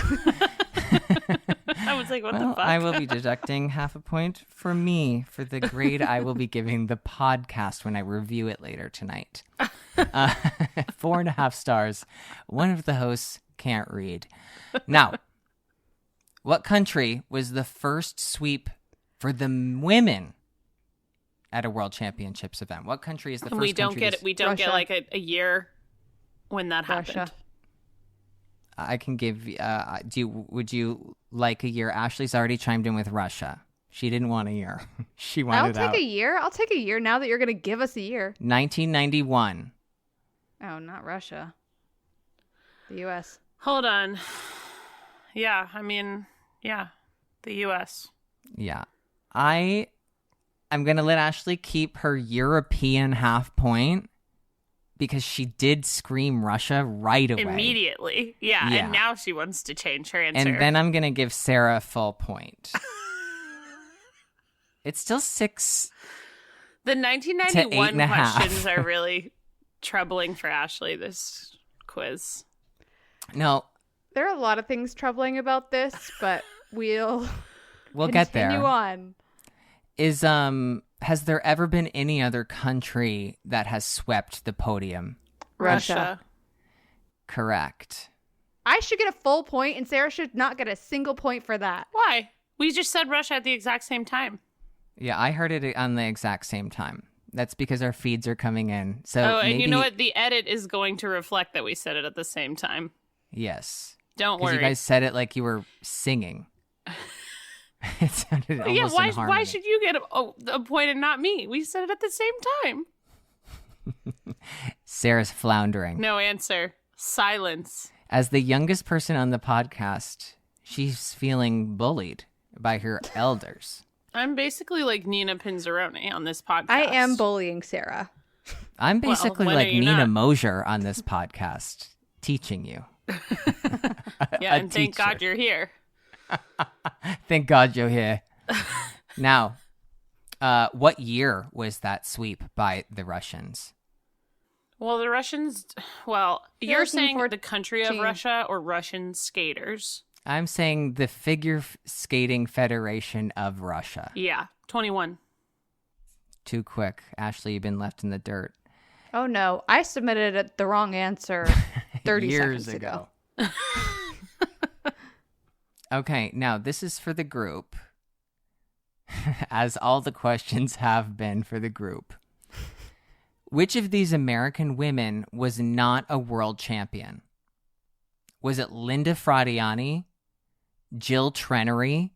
I was like, what Well, the fuck? I will be deducting half a point for me for the grade I will be giving the podcast when I review it later tonight. 4.5 stars. One of the hosts can't read. Now, what country was the first sweep for the women at a World Championships event? What country is the first we don't country get to- it. We don't get Russia. like a year when that Russia. happened. I can give. Would you like a year? Ashley's already chimed in with Russia. She didn't want a year. She I'll wanted take out. a year. I'll take a year now that you're going to give us a year. 1991. Oh, not Russia. The U.S. Hold on. Yeah, I mean, yeah, the U.S. Yeah, I'm gonna let Ashley keep her European half point because she did scream Russia right away. Immediately. Yeah, Yeah. and now she wants to change her answer. And then I'm gonna give Sarah a full point. It's still 6. the to 1991 8.5. questions are really troubling for Ashley this quiz. No, There are a lot of things troubling about this, but we'll get continue there. on. Has there ever been any other country that has swept the podium? Russia. correct. I should get a full point, and Sarah should not get a single point for that. Why? We just said Russia at the exact same time. Yeah, I heard it on the exact same time. That's because our feeds are coming in. So Oh, and maybe, you know what? The edit is going to reflect that we said it at the same time. Yes. Don't Because worry. you guys said it like you were singing. It sounded almost Yeah, in harmony. why should you get a point and not me? We said it at the same time. Sarah's floundering. No answer. Silence. As the youngest person on the podcast, she's feeling bullied by her elders. I'm basically like Nina Pinzeroni on this podcast. I am bullying Sarah. I'm basically when are like you Nina not? Mosier on this podcast, teaching you. Yeah, a and thank teacher. God you're here. Thank God you're here. Now, what year was that sweep by the Russians? Well, the Russians. Well, you're saying 13, the country of 14. Russia or Russian skaters? I'm saying the Figure Skating Federation of Russia. Yeah, 21. Too quick. Ashley, you've been left in the dirt. Oh no, I submitted the wrong answer 30 Years seconds ago. Okay, now this is for the group, as all the questions have been for the group. Which of these American women was not a world champion? Was it Linda Fradiani, Jill Trenery,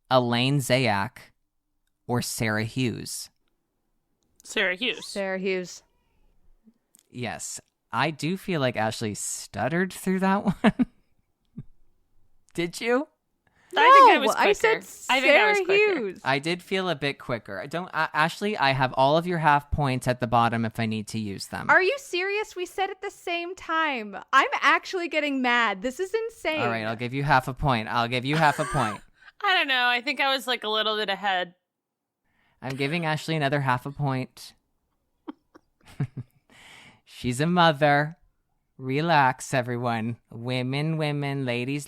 Elaine Zayak, or Sarah Hughes? Sarah Hughes. Sarah Hughes. Yes, I do feel like Ashley stuttered through that one. Did you? I think I was quicker. I said I think I was Sarah quicker. Hughes. I did feel a bit quicker. I don't, Ashley, I have all of your half points at the bottom if I need to use them. Are you serious? We said at the same time. I'm actually getting mad. This is insane. All right, I'll give you half a point. I don't know. I think I was like a little bit ahead. I'm giving Ashley another half a point. She's a mother. Relax, everyone. Women, ladies.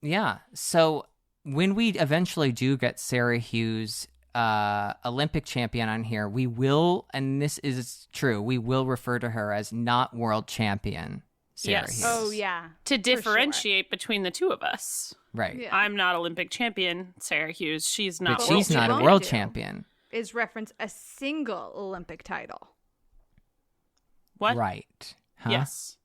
Yeah. So when we eventually do get Sarah Hughes, Olympic champion on here, we will, and this is true, we will refer to her as not world champion Sarah Yes. Hughes. Oh, yeah. To For differentiate between the two of us. Right. Yeah. I'm not Olympic champion. Sarah Hughes, she's not. But world she's not a champion. world Do. champion. Is reference a single Olympic title. What? Right. Huh? Yes.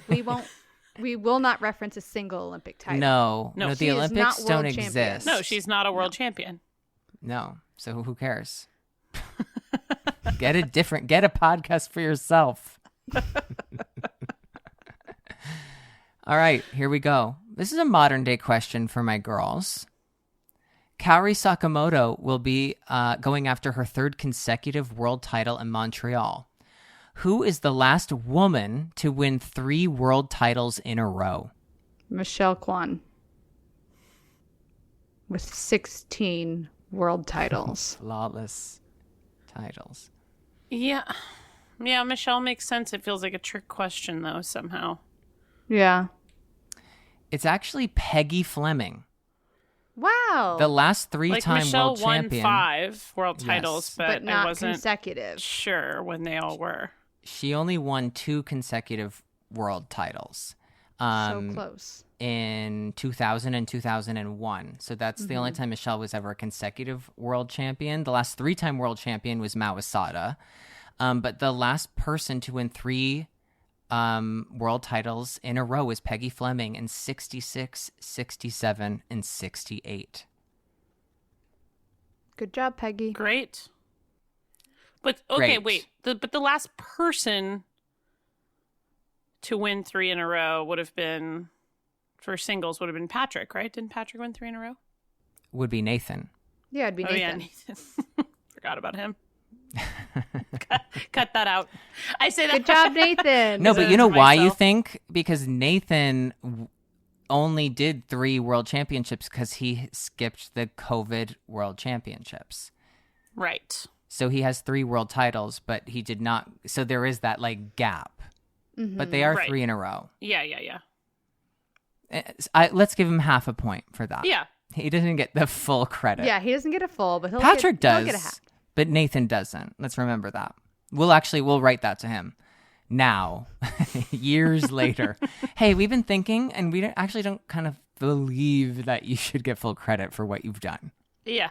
We will not reference a single Olympic title. No, No, no, she the is Olympics not don't world champion. exist. No, she's not a world champion. No. So who cares? Get a podcast for yourself. All right, here we go. This is a modern day question for my girls. Kaori Sakamoto will be going after her third consecutive world title in Montreal. Who is the last woman to win 3 world titles in a row? Michelle Kwan. With 16 world titles. Flawless titles. Yeah. Yeah, Michelle makes sense. It feels like a trick question, though, somehow. Yeah. It's actually Peggy Fleming. Wow. The last 3-time Michelle world won champion. 5 world titles, Yes. but, but not I wasn't consecutive. sure when they all were. She only won 2 consecutive world titles. So close. In 2000 and 2001. So that's the only time Michelle was ever a consecutive world champion. The last 3-time world champion was Mao Asada. But the last person to win 3 world titles in a row was Peggy Fleming in 66, 67, and 68. Good job, Peggy. Great. But, okay, Great. wait. But the last person to win 3 in a row would have been, for singles, would have been Patrick, right? Didn't Patrick win 3 in a row? Would be Nathan. Yeah, it'd be Oh, Nathan. yeah, Nathan. Forgot about him. Cut that out. I say that. Good job, Nathan. No, but you know for why you myself. think? Because Nathan only did 3 world championships because he skipped the COVID world championships. Right. So he has 3 world titles, but he did not. So there is that like gap. But they are Right. 3 in a row. Yeah. Let's give him half a point for that. Yeah. He doesn't get the full credit. Yeah, he doesn't get a full, but Patrick he'll does, get a half. but Nathan doesn't. Let's remember that. We'll write that to him. now, years later, hey, we've been thinking, and we actually don't kind of believe that you should get full credit for what you've done. Yeah.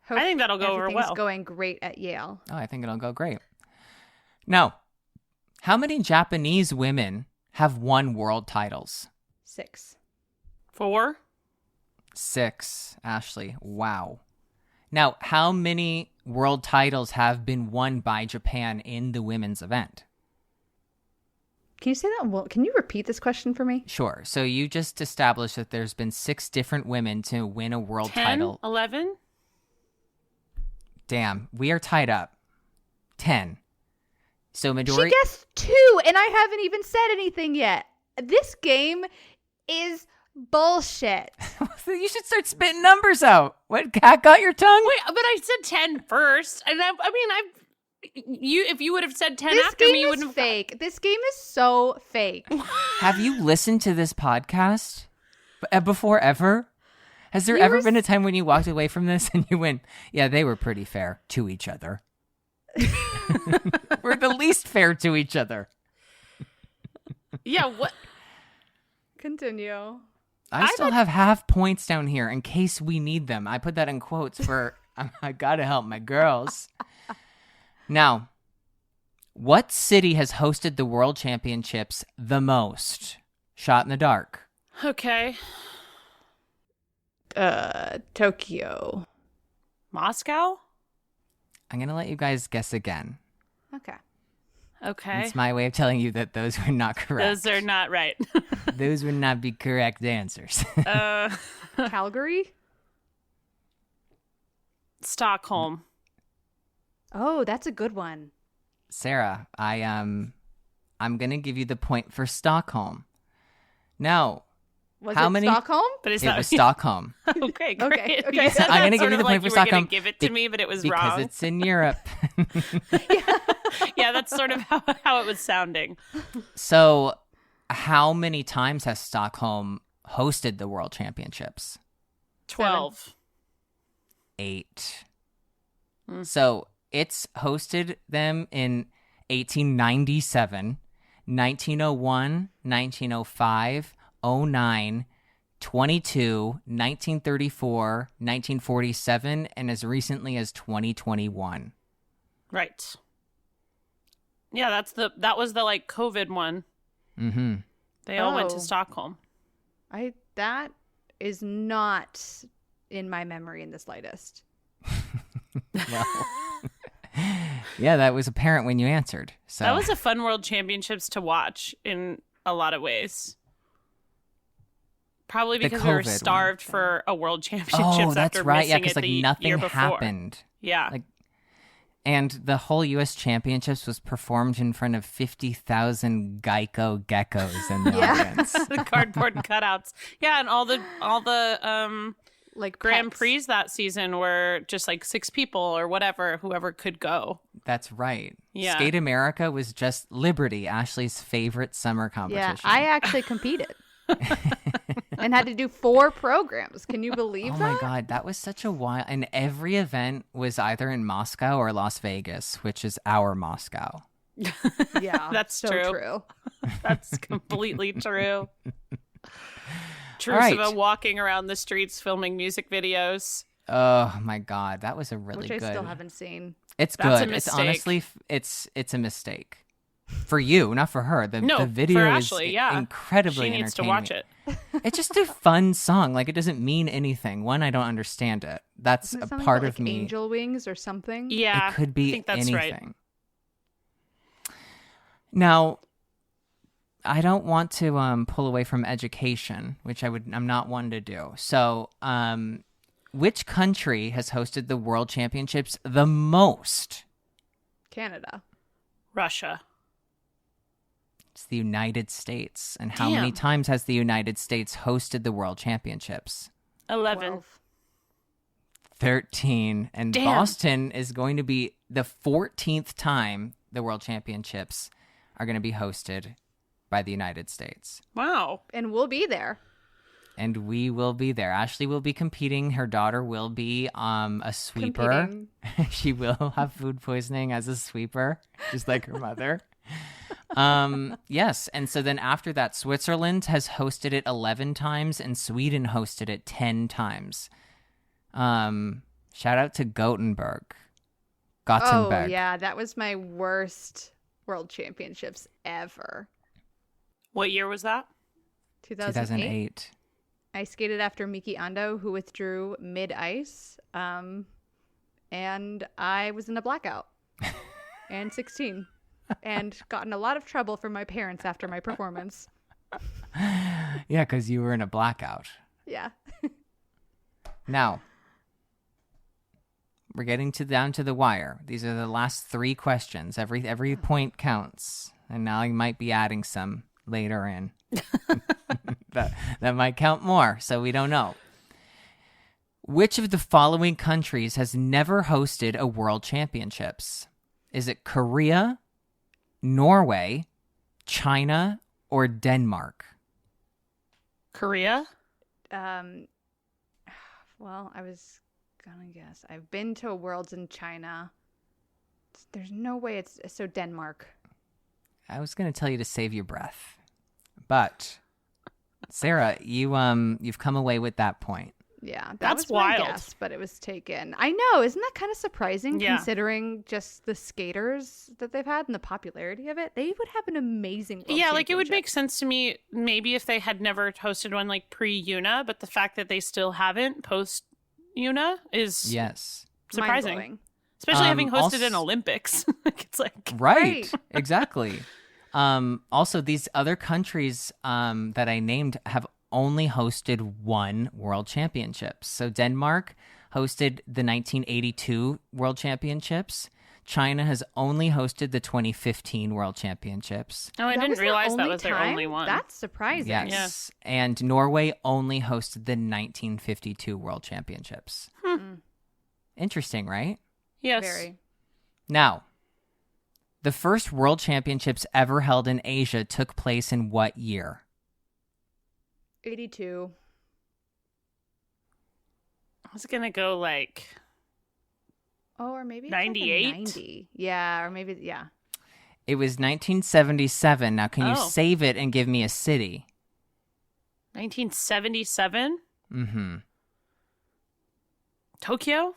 Hope I think that'll go over everything's well. going great at Yale. Oh, I think it'll go great. Now, how many Japanese women have won world titles? 6. 4. 6, Ashley. Wow. Now, how many world titles have been won by Japan in the women's event? Can you say that? Well, can you repeat this question for me? Sure. So you just established that there's been 6 different women to win a world 10, title. 11? Damn, we are tied up. 10. So majority. She guessed 2, and I haven't even said anything yet. This game is bullshit. You should start spitting numbers out. What, cat got your tongue? Wait, but I said 10 first. And if you would have said 10 This after game me, you is wouldn't have. fake. This game is so fake. Have you listened to this podcast before ever? Has there ever been a time when you walked away from this and you went, yeah, they were pretty fair to each other? We're the least fair to each other. Yeah, what? Continue. I still have half points down here in case we need them. I put that in quotes for I gotta help my girls. Now, what city has hosted the World Championships the most? Shot in the dark. Okay. Tokyo. Moscow? I'm gonna let you guys guess again. Okay. Okay. It's my way of telling you that those were not correct. Those are not right. Those would not be correct answers. Calgary? Stockholm. Oh, that's a good one. Sarah, I'm gonna give you the point for Stockholm. Now, Was how it many? Stockholm? But it's It not. was Stockholm Okay, great. Okay, okay. You said I'm gonna that give you sort the of point like for you were gonna Stockholm give it to me, but it was because wrong. it's in Europe. Yeah, that's sort of how it was sounding. So, how many times has Stockholm hosted the World Championships? 12. 8. So, it's hosted them in 1897, 1901, 1905, 09, 22, 1934, 1947, and as recently as 2021. Right. Yeah, that was the like COVID one. Mm-hmm. They all went to Oh. Stockholm. That is not in my memory in the slightest. Well, yeah, that was apparent when you answered. So That was a fun World Championships to watch in a lot of ways. Probably The because we were COVID one. starved for a World Championships oh, that's after right. Yeah, missing because it like the nothing year before. happened. Yeah. Like, and the whole U.S. Championships was performed in front of 50,000 Geico geckos in the audience. The cardboard cutouts. Yeah, and all the Like Grand pets. Prix that season were just like 6 people or whoever could go. That's right. Yeah. Skate America was just Liberty, Ashley's favorite summer competition. Yeah, I actually competed and had to do 4 programs. Can you believe Oh that? my God, that was such a while. And every event was either in Moscow or Las Vegas, which is our Moscow. Yeah, That's so true. That's completely true. All right. Truciva walking around the streets filming music videos. Oh my God, that was a really Which good. I still haven't seen. It's That's a good. It's mistake. honestly, it's a mistake for you, not for her. The No, video for is Ashley, yeah. incredibly She needs to entertaining. watch it. It's just a fun song. Like, it doesn't mean anything. One, I don't understand it. That's Isn't it a something part about, of like, me. Angel wings or something? Yeah. It could be I think that's anything. right. Now, I don't want to pull away from education, which I'm not one to do. So, which country has hosted the World Championships the most? Canada. Russia. It's the United States. And how many Damn. times has the United States hosted the World Championships? 11. 12. 13. And Damn. Boston is going to be the 14th time the World Championships are going to be hosted by the United States. Wow. And we'll be there. and we will be there. Ashley will be competing. Her daughter will be a sweeper. She will have food poisoning as a sweeper, just like her mother. Yes, and so then after that, Switzerland has hosted it 11 times, and Sweden hosted it 10 times. Shout out to Gothenburg. Oh, yeah, that was my worst World Championships ever. What year was that? 2008. I skated after Miki Ando, who withdrew mid-ice, and I was in a blackout and 16 and got in a lot of trouble from my parents after my performance. Yeah, because you were in a blackout. Yeah. Now, we're getting down to the wire. These are the last 3 questions. Every point counts, and now you might be adding some later in. that might count more, so we don't know. Which of the following countries has never hosted a World Championships? Is it Korea, Norway, China, or Denmark? Korea? Well, I was gonna guess. I've been to Worlds in China. There's no way it's so Denmark. I was gonna tell you to save your breath, but Sarah, you've come away with that point. Yeah, That's was my wild. guess, but it was taken. I know, isn't that kind of surprising considering just the skaters that they've had and the popularity of it? They would have an amazing World Yeah, like it would Championship. make sense to me maybe if they had never hosted one like pre-UNA, but the fact that they still haven't post-UNA is Yes. surprising. Mind-blowing. Especially having hosted also- an Olympics. Like, it's like Right. Exactly. Also, these other countries that I named have only hosted one World Championships. So Denmark hosted the 1982 World Championships. China has only hosted the 2015 World Championships. Oh, I That didn't was their realize that only was their time? only one. That's surprising. Yes. And Norway only hosted the 1952 World Championships. Interesting, right? Yes. Very. Now, the first World Championships ever held in Asia took place in what year? 82. I was going to go like Oh, or maybe it's 98? Like a 90. Yeah, or maybe, yeah. It was 1977. Now, can you Oh. save it and give me a city? 1977? Mm-hmm. Tokyo?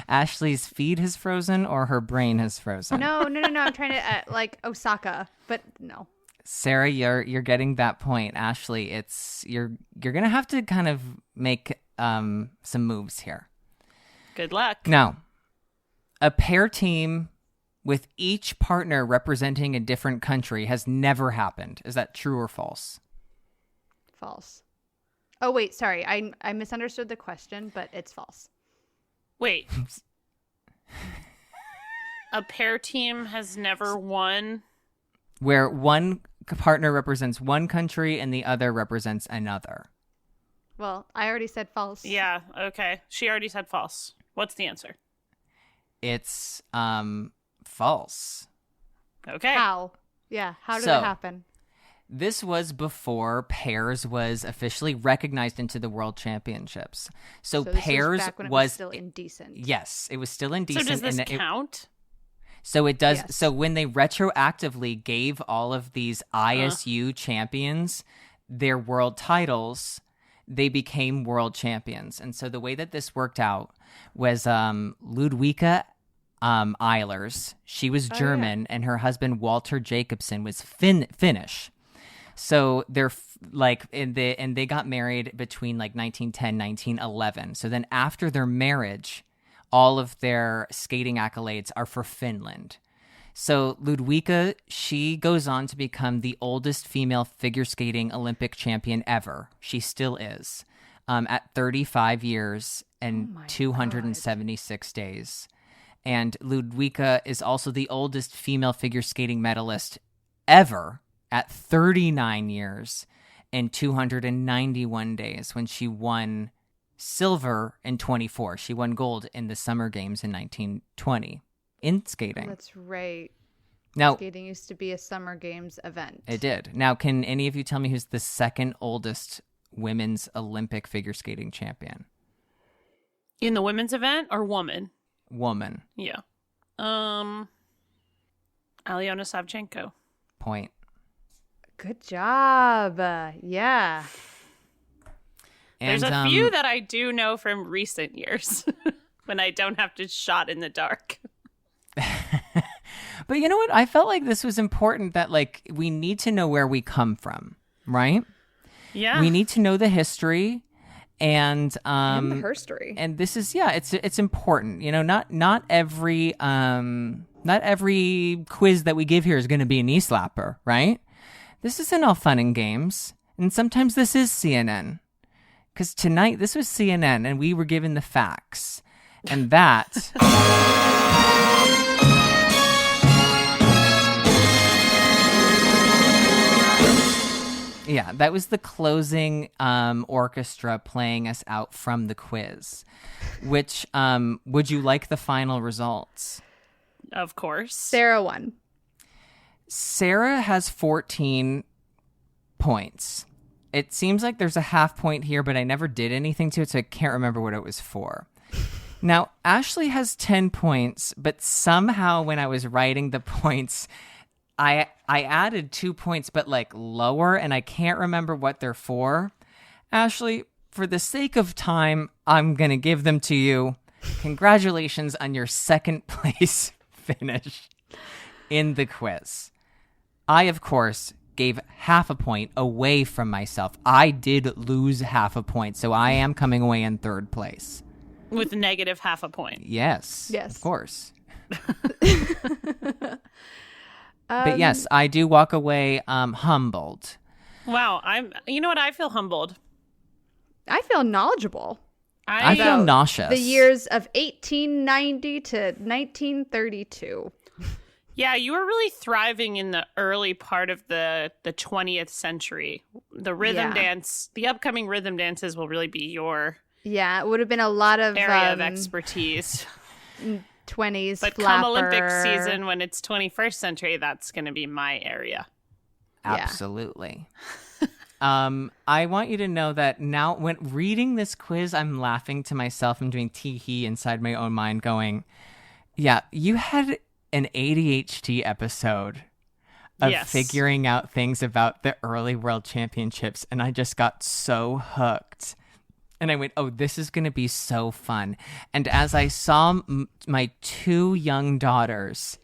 Ashley's feed has frozen or her brain has frozen? No. I'm trying to, like, Osaka, but no. Sarah, you're getting that point. Ashley, you're gonna have to kind of make some moves here. Good luck. Now, a pair team with each partner representing a different country has never happened. Is that true or false? False. Oh, wait, sorry. I misunderstood the question, but it's false. Wait. A pair team has never won. Where one partner represents one country and the other represents another. Well, I already said false. Yeah, okay. She already said false. What's the answer? It's false. Okay. How? Yeah, how did So- it happen? This was before pairs was officially recognized into the World Championships. So This pairs was back when it was still indecent. yes, it was still So indecent. does this and count? So it does. Yes. So when they retroactively gave all of these ISU champions their world titles, they became world champions. And so the way that this worked out was Ludwika Eilers. She was German, and her husband Walter Jacobson was Finnish. So they're and they got married between like 1910, 1911. So then after their marriage, all of their skating accolades are for Finland. So Ludwika, she goes on to become the oldest female figure skating Olympic champion ever. She still is, at 35 years and 276 days. And Ludwika is also the oldest female figure skating medalist ever at 39 years and 291 days when she won silver in 24. She won gold in the Summer Games in 1920 in skating. That's right. Now, Skating used to be a Summer Games event. it did. Now, can any of you tell me who's the second oldest women's Olympic figure skating champion? In the women's event or woman? Woman. Yeah. Alyona Savchenko. Point. Good job. Yeah. There's And, a few that I do know from recent years when I don't have to shot in the dark. But you know what? I felt like this was important that, like, we need to know where we come from, right? Yeah. We need to know the history and the herstory. and this is it's important. You know, not every quiz that we give here is going to be a knee slapper, right? This isn't all fun and games. And sometimes this is CNN. Cuz tonight this was CNN and we were given the facts. And that yeah, that was the closing orchestra playing us out from the quiz. Which, would you like the final results? Of course. Sarah won. Sarah has 14 points. It seems like there's a half point here, but I never did anything to it, so I can't remember what it was for. Now, Ashley has 10 points, but somehow when I was writing the points, I added 2 points, but like lower, and I can't remember what they're for. Ashley, for the sake of time, I'm going to give them to you. Congratulations on your second place finish in the quiz. I, of course, gave half a point away from myself. I did lose half a point, so I am coming away in third place. With negative half a point. Yes. Yes. Of course. But yes, I do walk away humbled. Wow. You know what? I feel humbled. I feel knowledgeable. I feel about nauseous. The years of 1890 to 1932. Yeah, you were really thriving in the early part of the 20th century. The rhythm dance, the upcoming rhythm dances will really be your Yeah, it would have been a lot of area of expertise. 20s But flapper. come Olympic season, when it's 21st century, that's going to be my area. Absolutely. I want you to know that now when reading this quiz, I'm laughing to myself. I'm doing tee-hee inside my own mind going, yeah, you had an ADHD episode of figuring out things about the early world championships, and I just got so hooked. And I went, oh, this is going to be so fun. And as I saw my two young daughters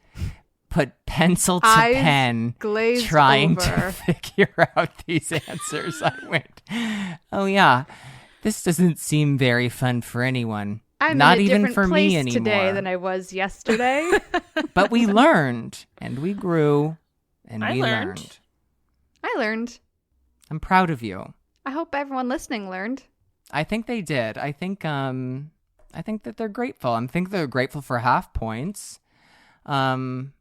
put pencil to Eyes pen glazed trying over. to figure out these answers, I went, oh, yeah, this doesn't seem very fun for anyone. I'm Not in a even different for place me anymore. today than I was yesterday. But we learned, and we grew, and I we learned. learned. I learned. I'm proud of you. I hope everyone listening learned. I think they did. I think that they're grateful. I think they're grateful for half points. And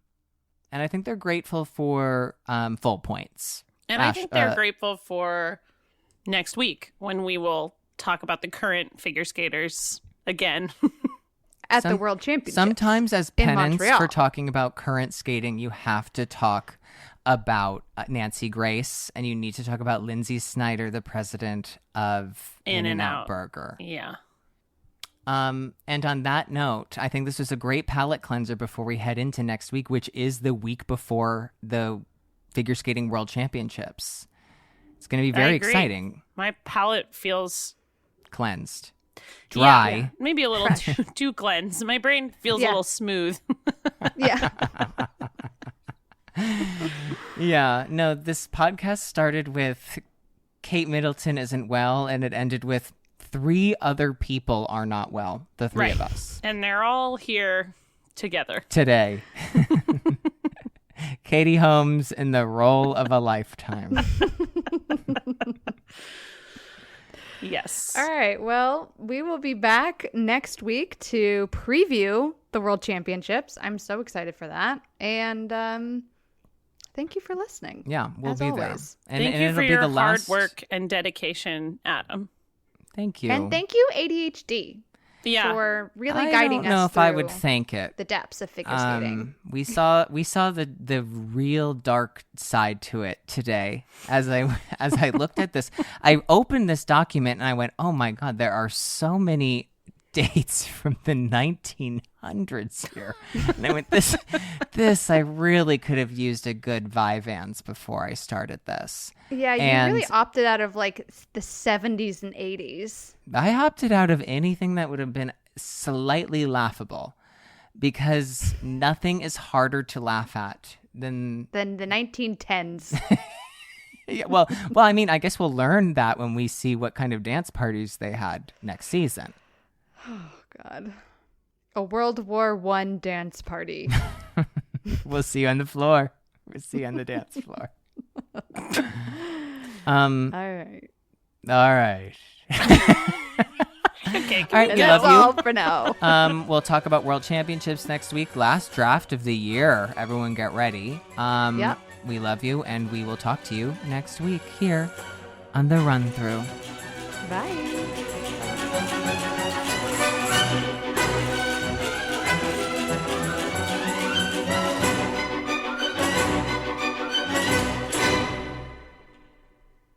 I think they're grateful for full points. And I think they're grateful for next week when we will talk about the current figure skaters again. At the World Championships. Sometimes as in penance Montreal. for talking about current skating, you have to talk about Nancy Grace, and you need to talk about Lindsay Snyder, the president of In-N-Out Burger. Yeah. And on that note, I think this was a great palate cleanser before we head into next week, which is the week before the Figure Skating World Championships. It's going to be very exciting. My palate feels Cleansed. Dry. Yeah, maybe a little too cleansed. My brain feels a little smooth. Yeah. Yeah, no, this podcast started with Kate Middleton isn't well, and it ended with 3 other people are not well, the 3 of us. And they're all here together. Today. Katie Holmes in the role of a lifetime. Yes. All right. Well, we will be back next week to preview the World Championships. I'm so excited for that. And thank you for listening. Yeah, we'll as be there. always. Thank you for your hard work and dedication, Adam. Thank you. And thank you, ADHD. Yeah. for really I guiding don't know us if I would through thank it. the depths of figure skating. We saw the real dark side to it today. As I looked at this, I opened this document and I went, "Oh my God, there are so many dates from the 1900s here." And I went, this I really could have used a good Vyvanse before I started this. Yeah, you really opted out of like the 70s and 80s. I opted out of anything that would have been slightly laughable, because nothing is harder to laugh at than the 1910s. Yeah, well, I mean, I guess we'll learn that when we see what kind of dance parties they had next season. Oh God, a World War I dance party. We'll see you on the floor. We'll see you on the dance floor. All right. All right. Okay, All right, we That's love you. all for now. We'll talk about World Championships next week. Last draft of the year. Everyone get ready. Yep. We love you, and we will talk to you next week here on The Run Through. Bye.